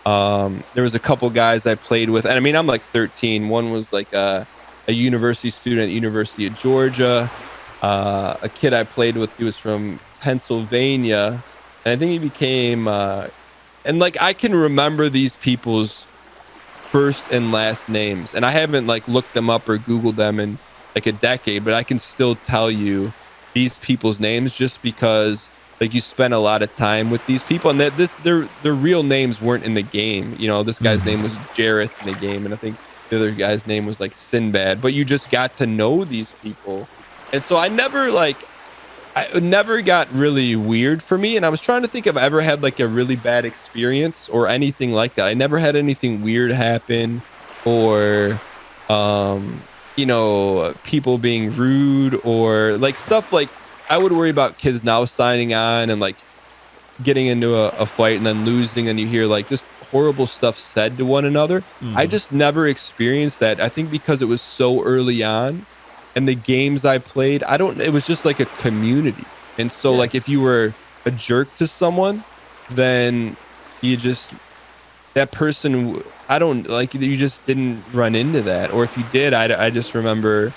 There was a couple guys I played with. And I mean, I'm like 13. One was like a university student at the University of Georgia. A kid I played with, he was from Pennsylvania, and I think he became and like I can remember these people's first and last names, and I haven't like looked them up or Googled them in like a decade, but I can still tell you these people's names just because like you spend a lot of time with these people, and their real names weren't in the game. This guy's name was Jareth in the game, and I think the other guy's name was like Sinbad, but you just got to know these people. And so I never like it never got really weird for me. And I was trying to think if I ever had like a really bad experience or anything like that. I never had anything weird happen or, people being rude or like stuff like I would worry about kids now signing on and like getting into a fight and then losing and you hear like just horrible stuff said to one another. I Mm-hmm. just never experienced that. I think because it was so early on and the games I played, it was just like a community. And so Yeah. like if you were a jerk to someone, then you just that person I don't like you just didn't run into that. Or if you did, I just remember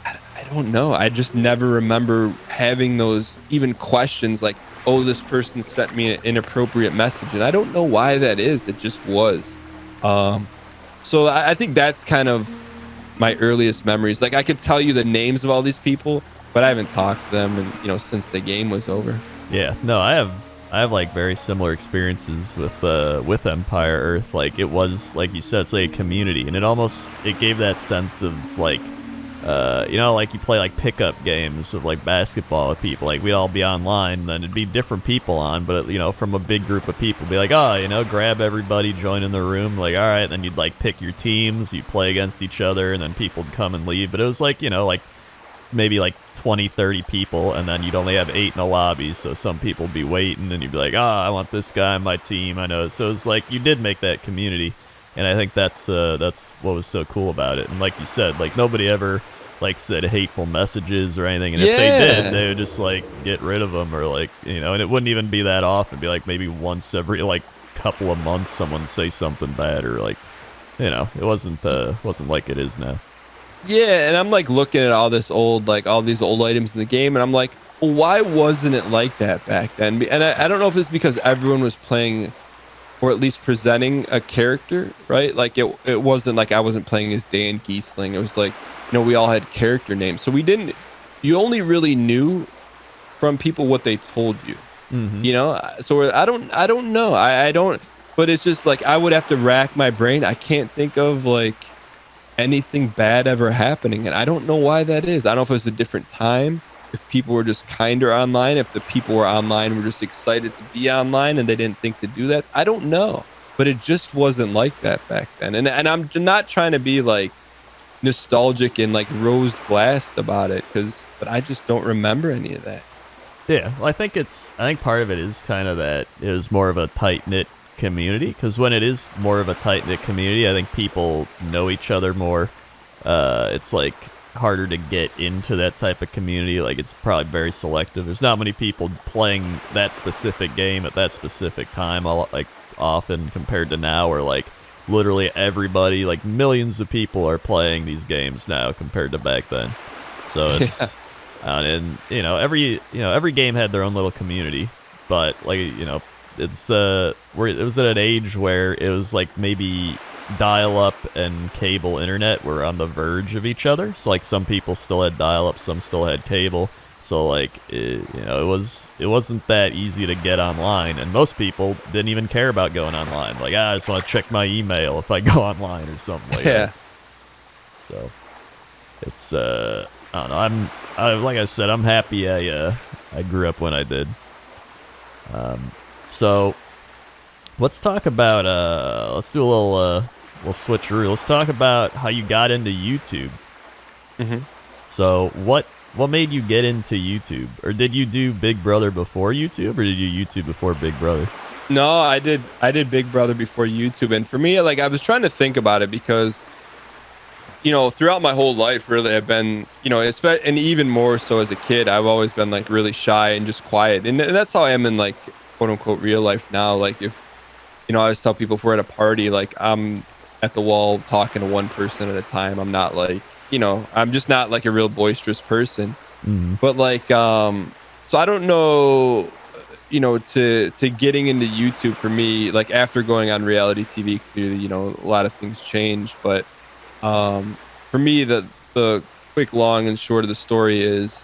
I don't know. I just never remember having those even questions like, oh, this person sent me an inappropriate message. And I don't know why that is. It just was. Um, so I think that's kind of my earliest memories. Like I could tell you the names of all these people, but I haven't talked to them and since the game was over. Yeah, no, I have like very similar experiences with Empire Earth. Like it was like you said, it's like a community, and it gave that sense of like, like you play like pickup games of like basketball with people. Like we'd all be online, and then it'd be different people on, but from a big group of people, be like, oh, grab everybody, join in the room. Like all right, then you'd like pick your teams, you play against each other, and then people'd come and leave. But it was like like maybe like 20, 30 people, and then you'd only have 8 in a lobby, so some people would be waiting, and you'd be like, I want this guy on my team, I know. So it's like you did make that community, and I think that's what was so cool about it. And like you said, like nobody ever like said hateful messages or anything, and if they did, they would just like get rid of them, or like and it wouldn't even be that often. It'd be like maybe once every like couple of months someone would say something bad, or like it wasn't like it is now. Yeah, and I'm like looking at all these old items in the game, and I'm like, well, why wasn't it like that back then? And I don't know if it's because everyone was playing, or at least presenting a character, right? Like it wasn't like I wasn't playing as Dan Gheesling. It was like, we all had character names, so you only really knew from people what they told you, Mm-hmm. So I don't know, I don't, but it's just like I would have to rack my brain. I can't think of like anything bad ever happening. And I don't know why that is. I don't know if it was a different time, if people were just kinder online, if the people were online were just excited to be online and they didn't think to do that. I don't know. But it just wasn't like that back then. And I'm not trying to be like nostalgic and like rose glassed about it, but I just don't remember any of that. Yeah, well, I think part of it is kind of that it was more of a tight knit community, because when it is more of a tight knit community, I think people know each other more. It's like harder to get into that type of community. Like it's probably very selective. There's not many people playing that specific game at that specific time, like often compared to now, where like literally everybody, like millions of people, are playing these games now compared to back then. So it's. And every game had their own little community, but like it's it was at an age where it was like maybe dial-up and cable internet were on the verge of each other. So like some people still had dial-up, some still had cable. So like it wasn't that easy to get online, and most people didn't even care about going online. Like I just want to check my email if I go online or something like that. So it's I don't know. Like I said, I'm happy I grew up when I did. So let's talk about let's do a little switcheroo. Let's talk about how you got into YouTube. Mm-hmm. So what made you get into YouTube, or did you do Big Brother before YouTube, or did you YouTube before Big Brother? No, I did Big Brother before YouTube, and for me, like I was trying to think about it because throughout my whole life, really, I've been, and even more so as a kid, I've always been like really shy and just quiet. And that's how I am in like quote unquote real life now. Like if, I always tell people if we're at a party, like I'm at the wall talking to one person at a time. I'm not like, I'm just not like a real boisterous person. Mm-hmm. But like, so I don't know, to getting into YouTube for me, like after going on reality TV, clearly, a lot of things changed, but for me, the quick, long, and short of the story is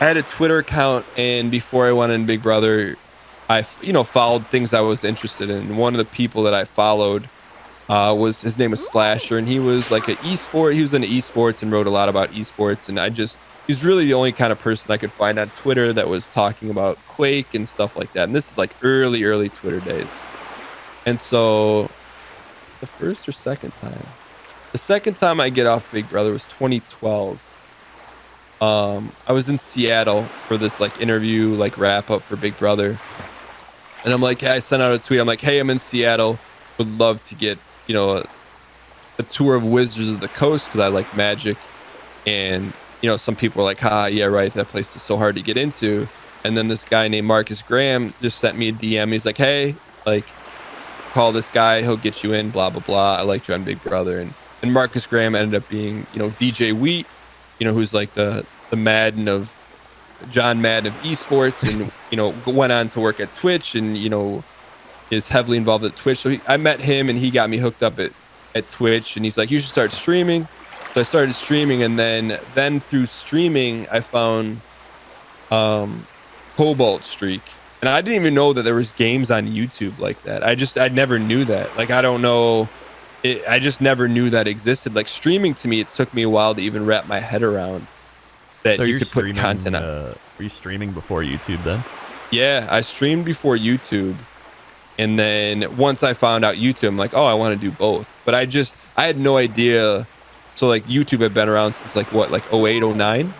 I had a Twitter account, and before I went in Big Brother, I followed things I was interested in. One of the people that I followed his name was Slasher, and he was like he was into esports and wrote a lot about esports, and I just he's really the only kind of person I could find on Twitter that was talking about Quake and stuff like that. And this is like early Twitter days. And so the first or second time, the second time I get off Big Brother was 2012. I was in Seattle for this like interview, like wrap up for Big Brother. And I'm like, hey, I sent out a tweet. I'm like, hey, I'm in Seattle. Would love to get, a tour of Wizards of the Coast because I like Magic. And, some people are like, yeah, right. That place is so hard to get into. And then this guy named Marcus Graham just sent me a DM. He's like, hey, like, call this guy. He'll get you in, blah, blah, blah. I liked you on Big Brother. And Marcus Graham ended up being, DJ Wheat, who's like the Madden of John Madden of esports, and went on to work at Twitch, and is heavily involved at Twitch. So I met him, and he got me hooked up at Twitch, and he's like, you should start streaming. So I started streaming, and then through streaming I found Cobalt Streak, and I didn't even know that there was games on YouTube like that. I never knew that. Like, I don't know. I just never knew that existed. Like, streaming to me, it took me a while to even wrap my head around that you could put content on. Were you streaming before YouTube then? Yeah, I streamed before YouTube. And then once I found out YouTube, I'm like, oh, I want to do both. But I had no idea. So like YouTube had been around since like what, like 08, 09?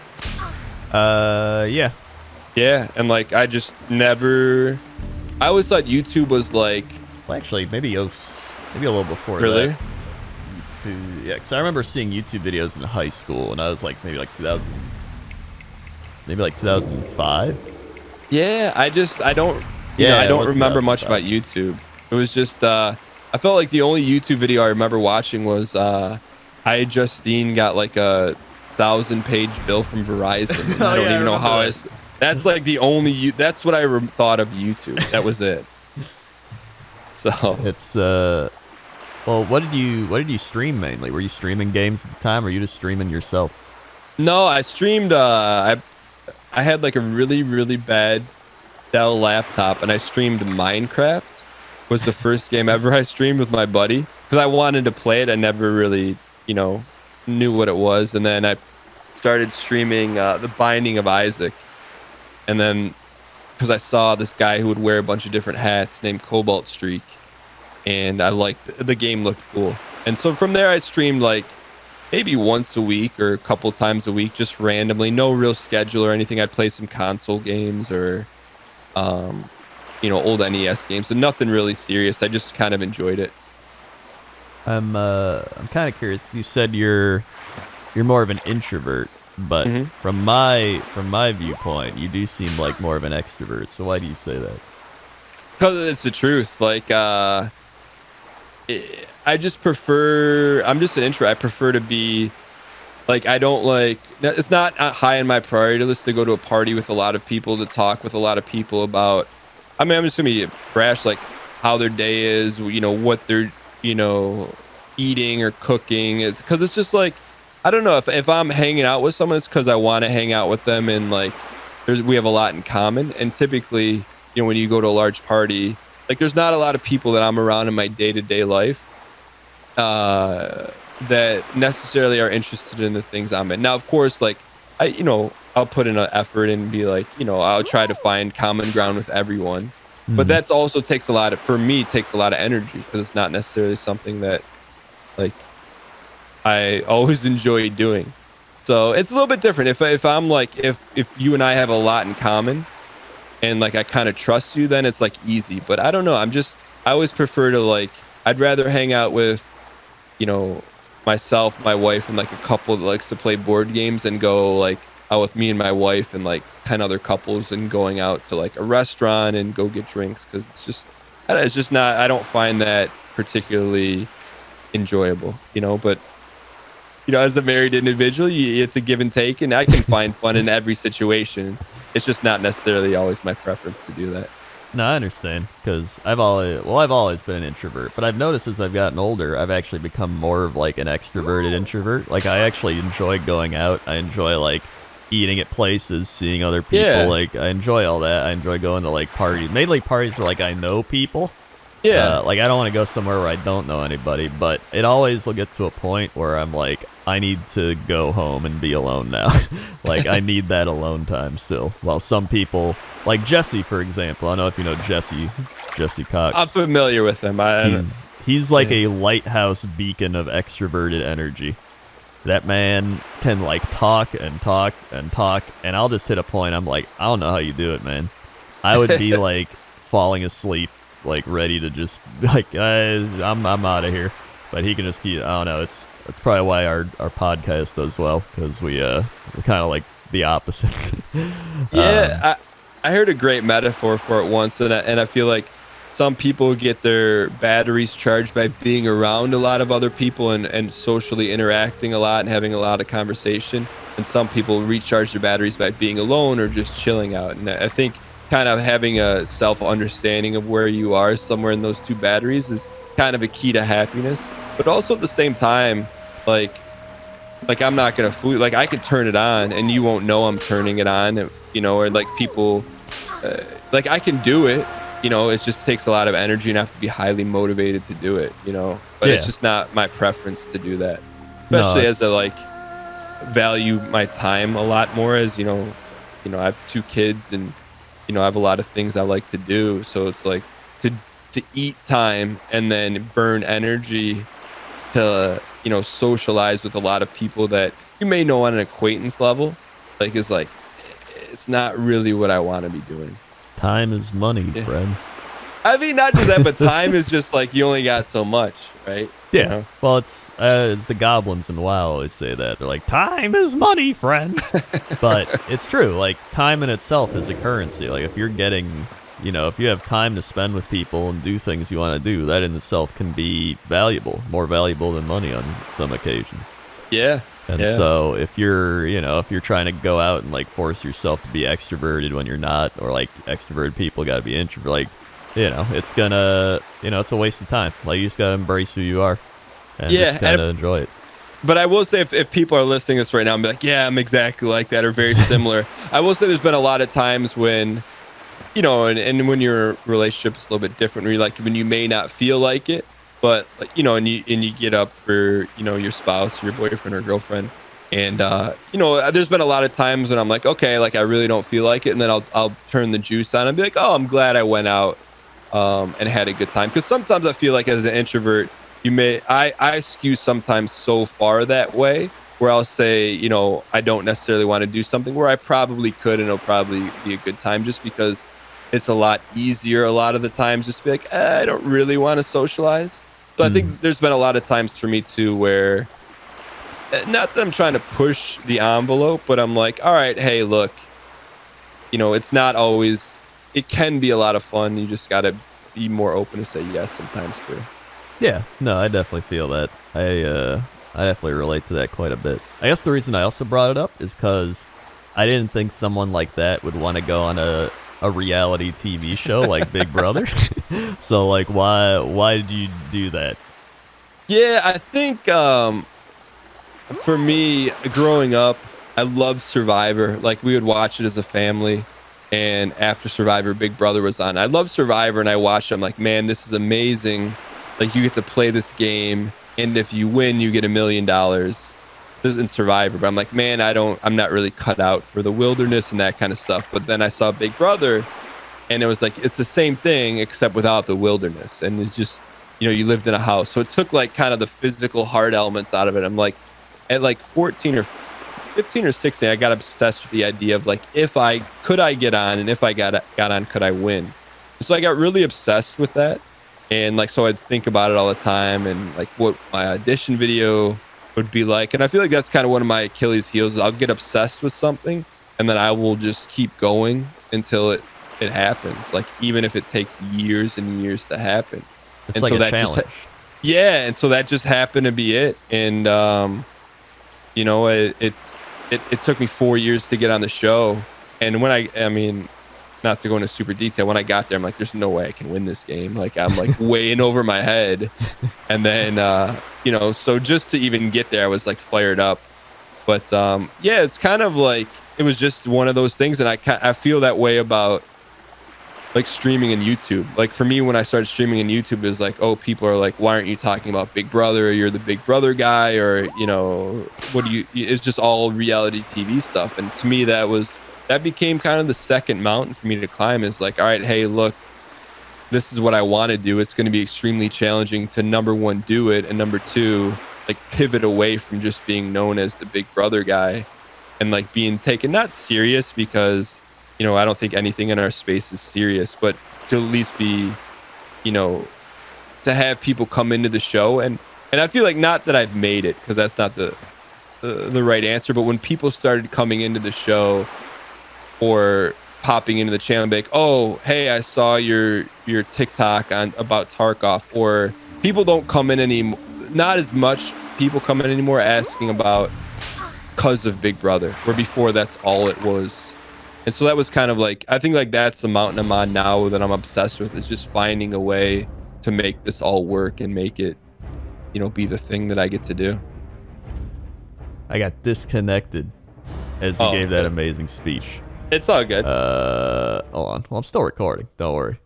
Yeah. Yeah, and like I always thought YouTube was like, well, actually maybe a little before really? That. Yeah, because I remember seeing YouTube videos in high school, and I was like maybe like 2005. Yeah, I don't remember much about YouTube. It was just I felt like the only YouTube video I remember watching was I Justine got like a 1,000-page bill from Verizon. And I don't even know how that's like the only that's what I thought of YouTube. That was it. So it's well, what did you stream mainly? Were you streaming games at the time, or were you just streaming yourself? No, I streamed I had like a really, really bad Dell laptop, and I streamed Minecraft. Was the first game ever I streamed with my buddy because I wanted to play it. I never really, knew what it was, and then I started streaming The Binding of Isaac, and then because I saw this guy who would wear a bunch of different hats named Cobalt Streak, and I liked the game, looked cool, and so from there I streamed like maybe once a week or a couple times a week, just randomly, no real schedule or anything. I'd play some console games or old NES games, so nothing really serious. I just kind of enjoyed it. I'm kind of curious because you said you're more of an introvert, but from my viewpoint, you do seem like more of an extrovert. So why do you say that? Because it's the truth. Like I just prefer. I'm just an introvert. I prefer to be like, I don't like. It's not high on my priority list to go to a party with a lot of people, to talk with a lot of people about. I mean, I'm just gonna be brash, like how their day is, what they're, eating or cooking. It's because it's just like, I don't know, if I'm hanging out with someone, it's because I want to hang out with them, and like we have a lot in common. And typically, when you go to a large party, like there's not a lot of people that I'm around in my day-to-day life that necessarily are interested in the things I'm in. Now, of course, like I'll put in an effort and be like, I'll try to find common ground with everyone. But that's also takes a lot of energy, because it's not necessarily something that like I always enjoy doing. So it's a little bit different. If I'm like, if you and I have a lot in common and like I kind of trust you, then it's like easy. But I don't know. I always prefer to like, I'd rather hang out with, myself, my wife, and like a couple that likes to play board games, and go like out with me and my wife and like 10 other couples and going out to like a restaurant and go get drinks, because it's just not, I don't find that particularly enjoyable, but as a married individual, it's a give and take, and I can find fun in every situation. It's just not necessarily always my preference to do that. No, I understand, because I've always been an introvert, but I've noticed as I've gotten older, I've actually become more of like an extroverted introvert. Like, I actually enjoy going out. I enjoy like eating at places, seeing other people. Yeah. Like, I enjoy all that. I enjoy going to like parties, mainly parties where like I know people. Like, I don't want to go somewhere where I don't know anybody, but it always will get to a point where I'm like, I need to go home and be alone now. Like, I need that alone time still. While some people, like Jesse, for example, I don't know if you know Jesse Cox. I'm familiar with him. He's like a lighthouse beacon of extroverted energy. That man can like talk and talk and talk, and I'll just hit a point. I'm like, I don't know how you do it, man. I would be like falling asleep, like ready to just like I'm out of here. But he can just keep. I don't know. That's probably why our podcast does well, because we're kind of like the opposites. Yeah, I heard a great metaphor for it once, and I feel like some people get their batteries charged by being around a lot of other people and socially interacting a lot and having a lot of conversation. And some people recharge their batteries by being alone or just chilling out. And I think kind of having a self-understanding of where you are somewhere in those two batteries is kind of a key to happiness. But also at the same time, like I'm not going to fool you. Like, I could turn it on and you won't know I'm turning it on, you know, or like people, like I can do it. You know, it just takes a lot of energy and I have to be highly motivated to do it, you know, but it's just not my preference to do that, especially as I like value my time a lot more, as, you know, I have 2 kids and, you know, I have a lot of things I like to do. So it's like to eat time and then burn energy to, you know, socialize with a lot of people that you may know on an acquaintance level, like, is like, it's not really what I want to be doing. Time is money, friend. I mean, not just that, but time is just like, you only got so much, right? Yeah. You know? Well, it's the goblins in WoW always say that. They're like, time is money, friend. But it's true. Like, time in itself is a currency. Like, if you're getting, you know, if you have time to spend with people and do things you want to do, that in itself can be valuable, more valuable than money on some occasions. Yeah. And so if you're, you know, if you're trying to go out and like force yourself to be extroverted when you're not, or like extroverted people got to be introvert, like, you know, it's gonna, you know, it's a waste of time. Like, you just got to embrace who you are and just kind of enjoy it. But I will say, if people are listening to this right now and be like, yeah, I'm exactly like that, or very similar, I will say there's been a lot of times when, you know, and when your relationship is a little bit different, where you like, when you may not feel like it, but like, you know, and you get up for, you know, your spouse, your boyfriend or girlfriend, and you know, there's been a lot of times when I'm like, okay, like I really don't feel like it, and then I'll turn the juice on and be like, oh, I'm glad I went out and had a good time. Because sometimes I feel like as an introvert, I skew sometimes so far that way, where I'll say, you know, I don't necessarily want to do something where I probably could, and it'll probably be a good time, just because it's a lot easier a lot of the times just to be like, I don't really want to socialize. So I think there's been a lot of times for me too where, not that I'm trying to push the envelope, but I'm like, all right, hey, look, you know, it's not always, it can be a lot of fun. You just got to be more open to say yes sometimes too. Yeah, no, I definitely feel that. I definitely relate to that quite a bit. I guess the reason I also brought it up is because I didn't think someone like that would want to go on a reality TV show like Big Brother. So like, why did you do that? Yeah, I think for me, growing up, I loved Survivor. Like, we would watch it as a family, and after Survivor, Big Brother was on. I love Survivor, and I watched it. I'm like, man, this is amazing. Like, you get to play this game, and if you win, you get $1 million. This isn't Survivor, but I'm like, man, I'm not really cut out for the wilderness and that kind of stuff. But then I saw Big Brother, and it was like, it's the same thing except without the wilderness, and it's just, you know, you lived in a house. So it took like kind of the physical hard elements out of it. I'm like, at like 14 or 15 or 16, I got obsessed with the idea of like, could I get on, and if I got on, could I win? So I got really obsessed with that. And like, so I'd think about it all the time, and like what my audition video would be like. And I feel like that's kind of one of my Achilles heels. I'll get obsessed with something, and then I will just keep going until it happens. Like, even if it takes years and years to happen. It's and like so a that challenge. And so that just happened to be it. And you know, it took me 4 years to get on the show. And when I mean, not to go into super detail, when I got there, I'm like, there's no way I can win this game. Like, I'm like way in over my head. And then, you know, so just to even get there, I was like fired up. But yeah, it's kind of like, it was just one of those things. And I feel that way about like streaming and YouTube. Like for me, when I started streaming in YouTube, it was like, oh, people are like, why aren't you talking about Big Brother? Or you're the Big Brother guy, or what do you? It's just all reality TV stuff. And to me, that became kind of the second mountain for me to climb. Is like, all right, hey, look, this is what I want to do. It's going to be extremely challenging to number one, do it, and number two, like pivot away from just being known as the Big Brother guy and like being taken not serious because I don't think anything in our space is serious, but to at least be, to have people come into the show and I feel like not that I've made it because that's not the right answer, but when people started coming into the show or popping into the channel and be like, oh, hey, I saw your TikTok on about Tarkov, or people don't come in anymore. Not as much people come in anymore asking about cause of Big Brother, where before that's all it was. And so that was kind of like, I think like that's the mountain I'm on now that I'm obsessed with, is just finding a way to make this all work and make it, be the thing that I get to do. I got disconnected as you gave that amazing speech. It's all good. Hold on. Well, I'm still recording. Don't worry.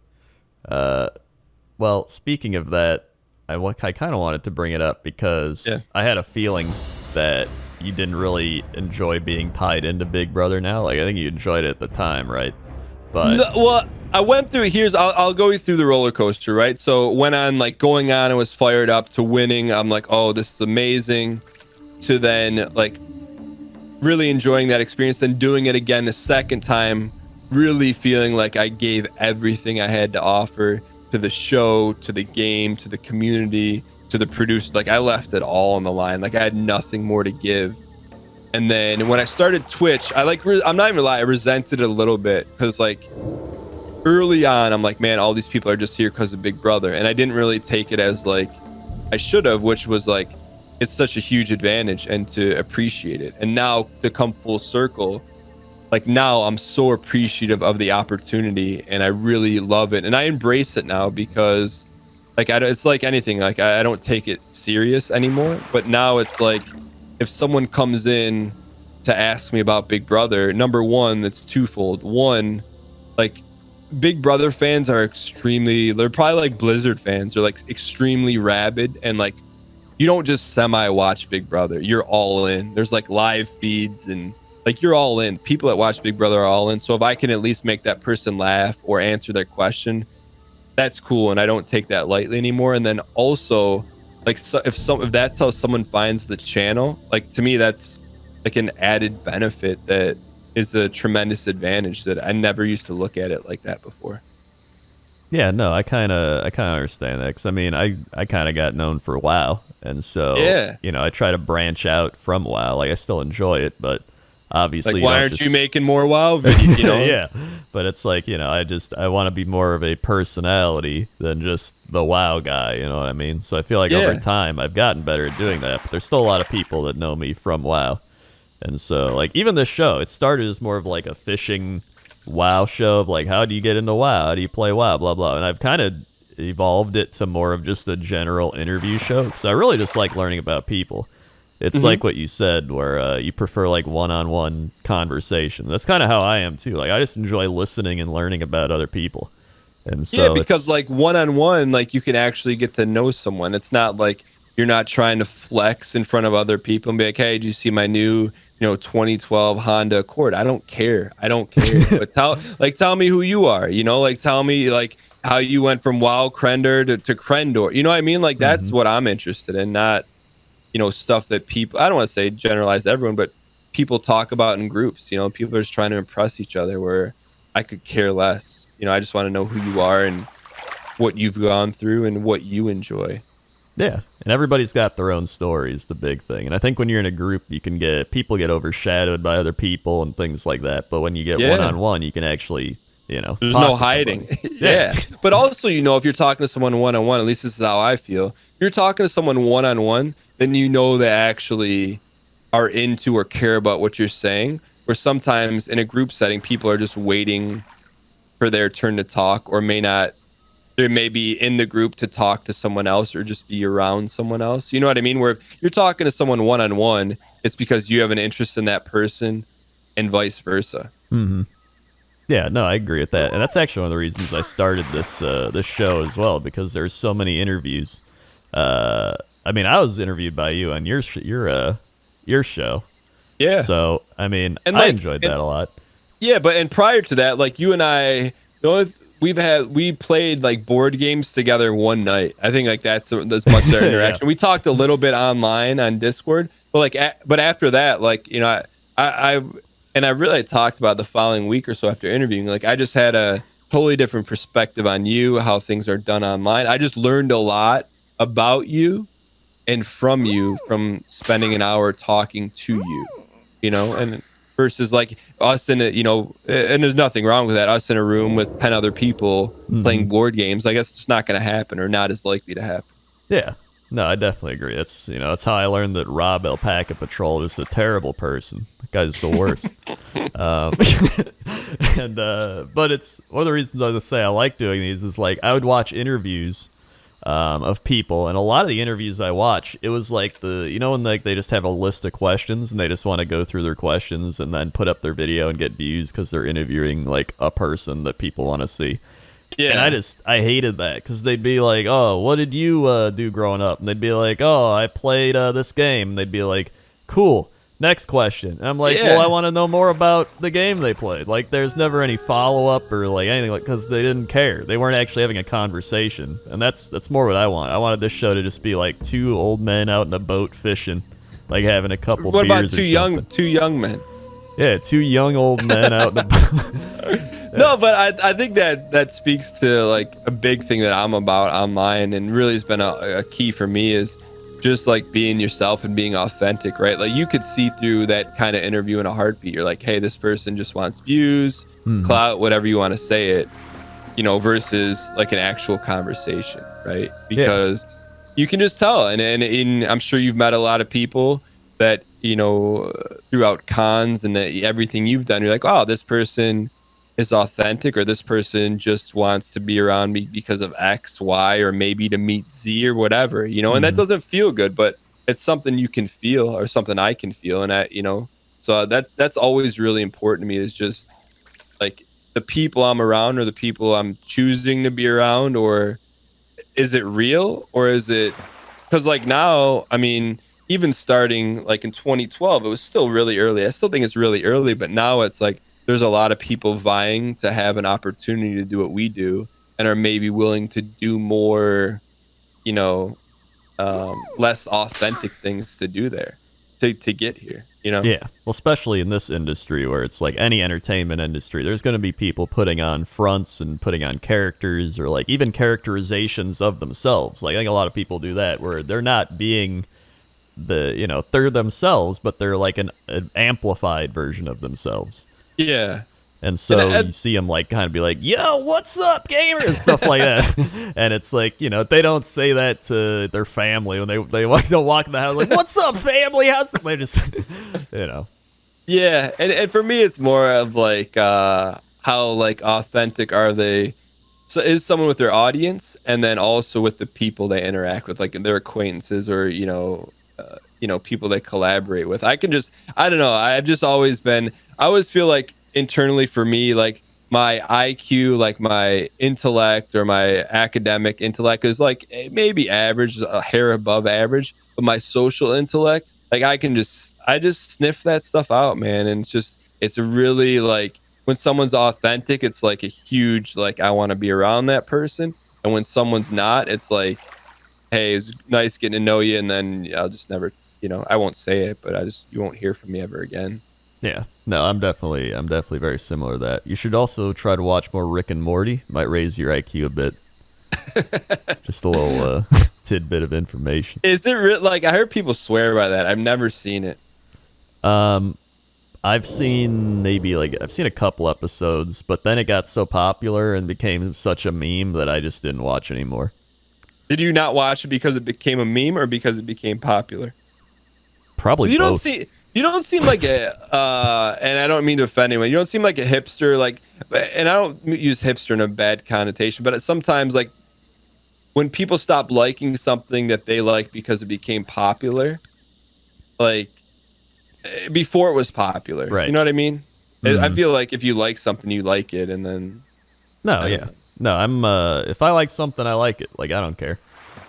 Well, speaking of that, I kind of wanted to bring it up because I had a feeling that you didn't really enjoy being tied into Big Brother now. Like, I think you enjoyed it at the time, right? But well, I went through. I'll go you through the roller coaster, right? So went on like going on and was fired up to winning. I'm like, oh, this is amazing. To then like really enjoying that experience and doing it again a second time, really feeling like I gave everything I had to offer to the show, to the game, to the community, to the producer. Like I left it all on the line. Like I had nothing more to give. And then when I started Twitch, I'm not even gonna lie, I resented it a little bit because like early on, I'm like, man, all these people are just here because of Big Brother. And I didn't really take it as like I should have, which was like, it's such a huge advantage and to appreciate it. And now to come full circle, like now I'm so appreciative of the opportunity and I really love it. And I embrace it now because like it's like anything, like I don't take it serious anymore. But now it's like if someone comes in to ask me about Big Brother, number one, that's twofold. One, like Big Brother fans are they're probably like Blizzard fans. They're like extremely rabid and like you don't just semi-watch Big Brother. You're all in. There's like live feeds and like you're all in. People that watch Big Brother are all in. So if I can at least make that person laugh or answer their question, that's cool. And I don't take that lightly anymore. And then also, like if that's how someone finds the channel, like to me, that's like an added benefit that is a tremendous advantage that I never used to look at it like that before. Yeah, no, I kind of understand that because I mean, I kind of got known for WoW, and so I try to branch out from WoW. Like I still enjoy it, but obviously, like why aren't you making more WoW videos? Yeah, but it's like I want to be more of a personality than just the WoW guy. You know what I mean? So I feel like over time I've gotten better at doing that, but there's still a lot of people that know me from WoW, and so like even this show, it started as more of like a fishing WoW show of like, how do you get into WoW? How do you play WoW? Blah, blah. And I've kind of evolved it to more of just a general interview show because I really just like learning about people. It's like what you said where you prefer like one-on-one conversation. That's kind of how I am too. Like I just enjoy listening and learning about other people. And so because like one-on-one, like you can actually get to know someone. It's not like you're not trying to flex in front of other people and be like, hey, did you see my new 2012 Honda Accord? I don't care. But tell me who you are, like tell me like how you went from Wowcrendor to Crendor. You know what I mean? Like that's what I'm interested in, not, stuff that people, I don't want to say generalize everyone, but people talk about in groups, people are just trying to impress each other where I could care less. I just want to know who you are and what you've gone through and what you enjoy. Yeah, and everybody's got their own stories, the big thing. And I think when you're in a group, people get overshadowed by other people and things like that. But when you get one-on-one, you can actually, there's no hiding. Yeah. But also, if you're talking to someone one-on-one, at least this is how I feel. If you're talking to someone one-on-one, then they actually are into or care about what you're saying. Where sometimes in a group setting, people are just waiting for their turn to talk or they may be in the group to talk to someone else or just be around someone else. You know what I mean? Where if you're talking to someone one-on-one, it's because you have an interest in that person and vice versa. Mm-hmm. Yeah, no, I agree with that, and that's actually one of the reasons I started this show as well, because there's so many interviews. Uh, I mean, I was interviewed by you on your show, Yeah. so I mean, And I like, enjoyed and that a lot. yeah, but and prior to that, like you and I, the only we played like board games together one night. I think like that's as much as our Yeah, interaction. We talked a little bit online on Discord, but like but after that, like you know, I and I really talked about the following week or so after interviewing. Like I just had a totally different perspective on you, how things are done online. I just learned a lot about you and from you from spending an hour talking to you, you know, and versus like us in a, you know, and there's nothing wrong with that. Us in a room with 10 other people hmm playing board games, I guess it's not going to happen or not as likely to happen. yeah. No, I definitely agree. That's how I learned that Rob Alpaca Patrol is a terrible person. That guy's the worst. Um, and but it's one of the reasons I was say I like doing these is like I would watch interviews of people, and a lot of the interviews I watch, it was like when like they just have a list of questions and they just want to go through their questions and then put up their video and get views because they're interviewing like a person that people want to see. And Yeah. I hated that because they'd be like, "Oh, what did you do growing up?" And they'd be like, "Oh, I played this game." And they'd be like, "Cool, next question." And I'm like, "Well, I Yeah. want to know more about the game they played." Like, there's never any follow up or like anything like because they didn't care. They weren't actually having a conversation, and that's more what I want. I wanted this show to just be like two old men out in a boat fishing, like having a couple What about beers or something. two young men? Yeah, two young old men out in a boat. No, but I think that speaks to like a big thing that I'm about online and really has been a key for me is just like being yourself and being authentic, right? Like you could see through that kind of interview in a heartbeat. You're like, hey, this person just wants views, Mhm. clout, whatever you want to say it, you know, versus like an actual conversation, right? Yeah. Because you can just tell. And I'm sure you've met a lot of people that, you know, throughout cons and everything you've done, you're like, oh, this person is authentic or this person just wants to be around me because of X, Y, or maybe to meet Z or whatever, you know, and that Mhm. doesn't feel good, but it's something you can feel or something I can feel. And I, you know, so that's always really important to me is just like the people I'm around or the people I'm choosing to be around, or is it real or is it because like now, I mean, even starting like in 2012, it was still really early. I still think it's really early, but now it's like there's a lot of people vying to have an opportunity to do what we do and are maybe willing to do more, you know, less authentic things to do there to get here, you know? Yeah, well, especially in this industry where it's like any entertainment industry, there's going to be people putting on fronts and putting on characters or like even characterizations of themselves. Like I think a lot of people do that where they're not being they're themselves, but they're like an amplified version of themselves. Yeah. And And so you see them like kind of be like, "Yo, what's up, gamer?" and stuff like that. And it's like, they don't say that to their family when don't walk in the house like, "What's up, family?" How's it? They just, you know. yeah, and for me it's more of like how like authentic are they, so is someone with their audience and then also with the people they interact with, like their acquaintances or you know, people they collaborate with. I don't know, I've just always been, I always feel like internally for me, like my IQ, like my intellect or my academic intellect is like maybe average, a hair above average, but my social intellect, like I just sniff that stuff out, man. And it's really like when someone's authentic, it's like a huge like I want to be around that person. And when someone's not, it's like, hey, it's nice getting to know you, and then I'll just never, you know, I won't say it, but you won't hear from me ever again. Yeah. No, I'm definitely very similar to that. You should also try to watch more Rick and Morty. Might raise your IQ a bit. Just a little tidbit of information. Is it like I heard people swear by that? I've never seen it. Um, I've seen I've seen a couple episodes, but then it got so popular and became such a meme that I just didn't watch anymore. Did you not watch it because it became a meme or because it became popular? Probably You don't both. see. You don't seem like a, and I don't mean to offend anyone. You don't seem like a hipster, like, and I don't use hipster in a bad connotation, but sometimes like when people stop liking something that they like because it became popular, like before it was popular, you Right. know what I mean? I feel like if you like something, you like it, and then. No, yeah. No, I'm if I like something, I like it. Like I don't care.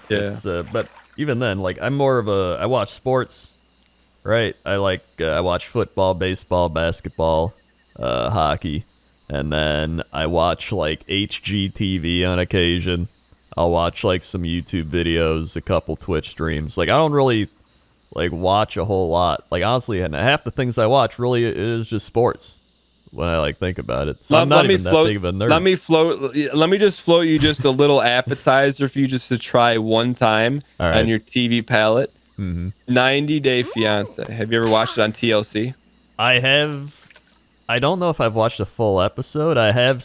Yeah. It's but even then, like I'm more of a I watch sports, right? I watch football, baseball, basketball, hockey, and then I watch like HGTV on occasion. I'll watch like some YouTube videos, a couple Twitch streams. Like I don't really like watch a whole lot. Like honestly, and half the things I watch really is just sports when I like think about it. So I'm not even that big of a nerd. Let me just float you just a little appetizer for you just to try one time on your TV palette. 90 Day Fiance. Have you ever watched it on TLC? I have. I don't know if I've watched a full episode. I have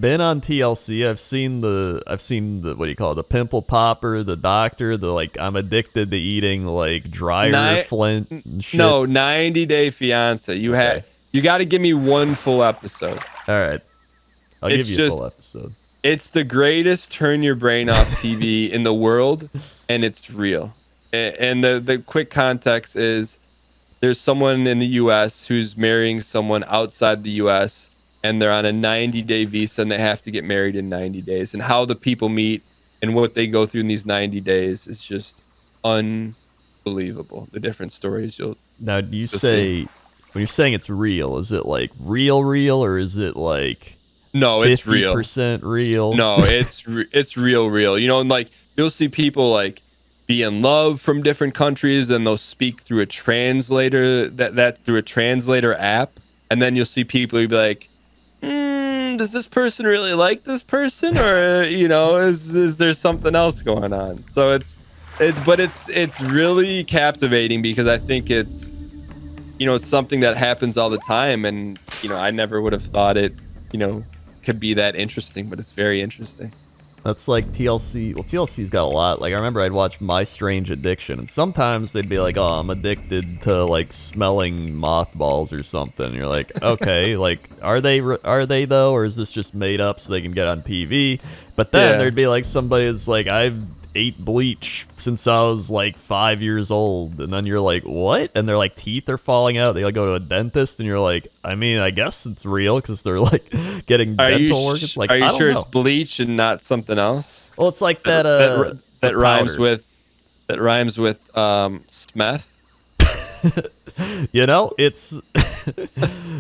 been on TLC. I've seen the what do you call it? The pimple popper, the doctor, the like I'm addicted to eating like dryer Flint and shit. No, 90 Day Fiance. You got to give me one full episode. All right. I'll give you a full episode. It's the greatest turn your brain off TV in the world, and it's real. And the quick context is there's someone in the U.S. who's marrying someone outside the U.S., and they're on a 90-day visa, and they have to get married in 90 days. And how the people meet and what they go through in these 90 days is just unbelievable. The different stories you'll see. When you're saying it's real, is it like real, or is it like no, it's real, 50% real? No, it's real. You know, and like you'll see people like be in love from different countries, and they'll speak through a translator that through a translator app, and then you'll see people who be like, does this person really like this person, or you know, is there something else going on? So it's really captivating because I think it's something that happens all the time, and I never would have thought it could be that interesting, but it's very interesting. That's like TLC. Well, TLC's got a lot. Like I remember I'd watch My Strange Addiction, and sometimes they'd be like, "Oh, I'm addicted to like smelling mothballs or something." And you're like, "Okay, like are they though, or is this just made up so they can get on TV?" But then there'd be like somebody that's like, "I've ate bleach since I was like 5 years old," and then you're like, "What?" And their like teeth are falling out. They like go to a dentist, and you're like, "I mean, I guess it's real because they're like getting dental work." It's like, are you sure it's bleach and not something else? Well, it's like that rhymes with smeth. It's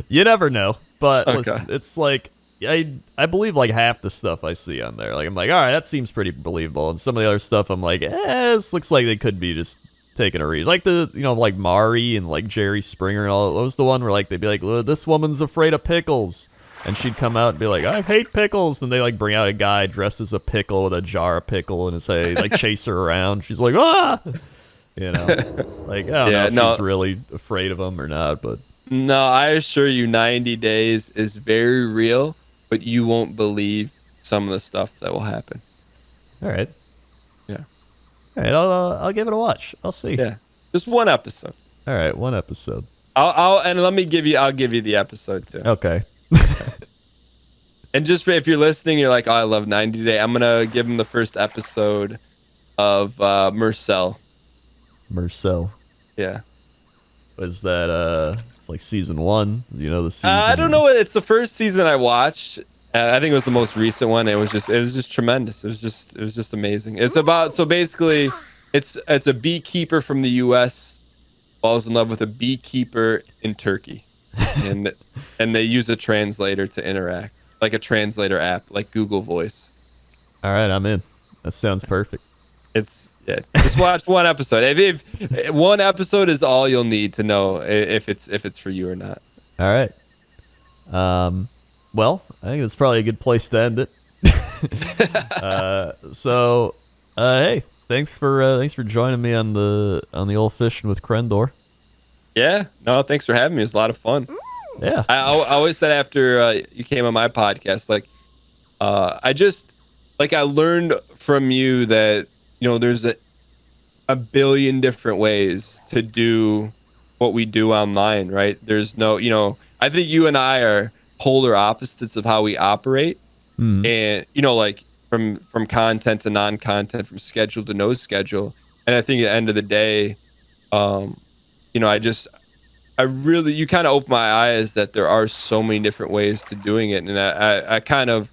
you never know, but listen, it's like I believe like half the stuff I see on there. Like I'm like, all right, that seems pretty believable, and some of the other stuff I'm like, this looks like they could be just taking a read. Like like Mari and like Jerry Springer and all. What was the one where like they'd be like, this woman's afraid of pickles, and she'd come out and be like, I hate pickles, and they like bring out a guy dressed as a pickle with a jar of pickle and say like chase her around. She's like, like I don't know if she's really afraid of them or not, but no, I assure you, 90 days is very real. But you won't believe some of the stuff that will happen. All right. Yeah. All right. I'll give it a watch. I'll see. Yeah. Just one episode. All right. One episode. I'll give you the episode too. Okay. And just if you're listening, you're like, oh, I love 90 Day. I'm gonna give him the first episode of Marcel. Marcel. Yeah. Was that it's like season 1? The season? I don't know. It's the first season I watched. I think it was the most recent one. It was just tremendous. It was just amazing. It's about, so basically it's a beekeeper from the US falls in love with a beekeeper in Turkey, and they use a translator to interact, like a translator app, like Google Voice. All right, I'm in. That sounds perfect. Just watch one episode. If one episode is all you'll need to know if it's for you or not. All right. Well, I think that's probably a good place to end it. Hey, thanks for joining me on the old fishing with Crendor. Yeah. No, thanks for having me. It was a lot of fun. Yeah. I always said after you came on my podcast, like I learned from you that there's a billion different ways to do what we do online, right? There's no, I think you and I are polar opposites of how we operate. And, like from content to non-content, from schedule to no schedule. And I think at the end of the day, I you kind of open my eyes that there are so many different ways to doing it, and I kind of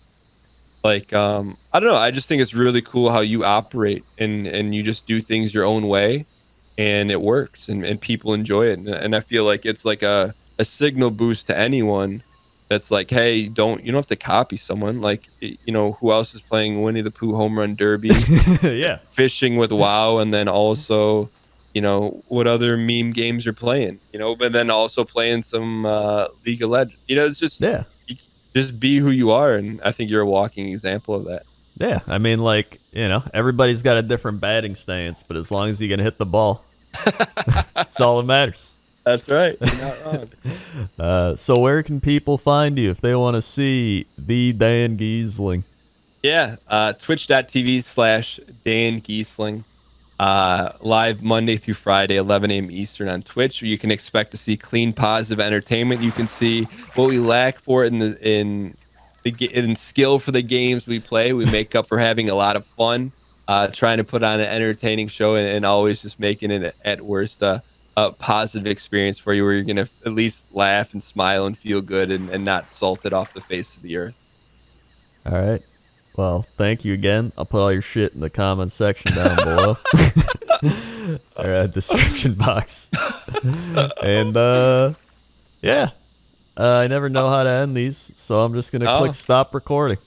like I don't know, I just think it's really cool how you operate, and you just do things your own way, and it works, and people enjoy it, and I feel like it's like a signal boost to anyone that's like, hey, you don't have to copy someone, like, you know, who else is playing Winnie the Pooh home run derby, Yeah. fishing with WoW, and then also, you know, what other meme games you're playing, you know, but then also playing some League of Legends. You know, it's just Yeah. you, just be who you are, and I think you're a walking example of that. Yeah. I mean, like, you know, everybody's got a different batting stance, but as long as you can hit the ball, that's all that matters. That's right. You're not wrong. So where can people find you if they want to see the Dan Gheesling? Yeah, twitch.tv/Dan Gheesling. Live Monday through Friday, 11 a.m. Eastern on Twitch. You can expect to see clean, positive entertainment. You can see what we lack for in skill for the games we play. We make up for having a lot of fun, trying to put on an entertaining show, and always just making it at worst a positive experience for you, where you're gonna at least laugh and smile and feel good, and not salted off the face of the earth. All right. Well, thank you again. I'll put all your shit in the comment section down below. Or description box. And yeah. I never know how to end these, so I'm just gonna click stop recording.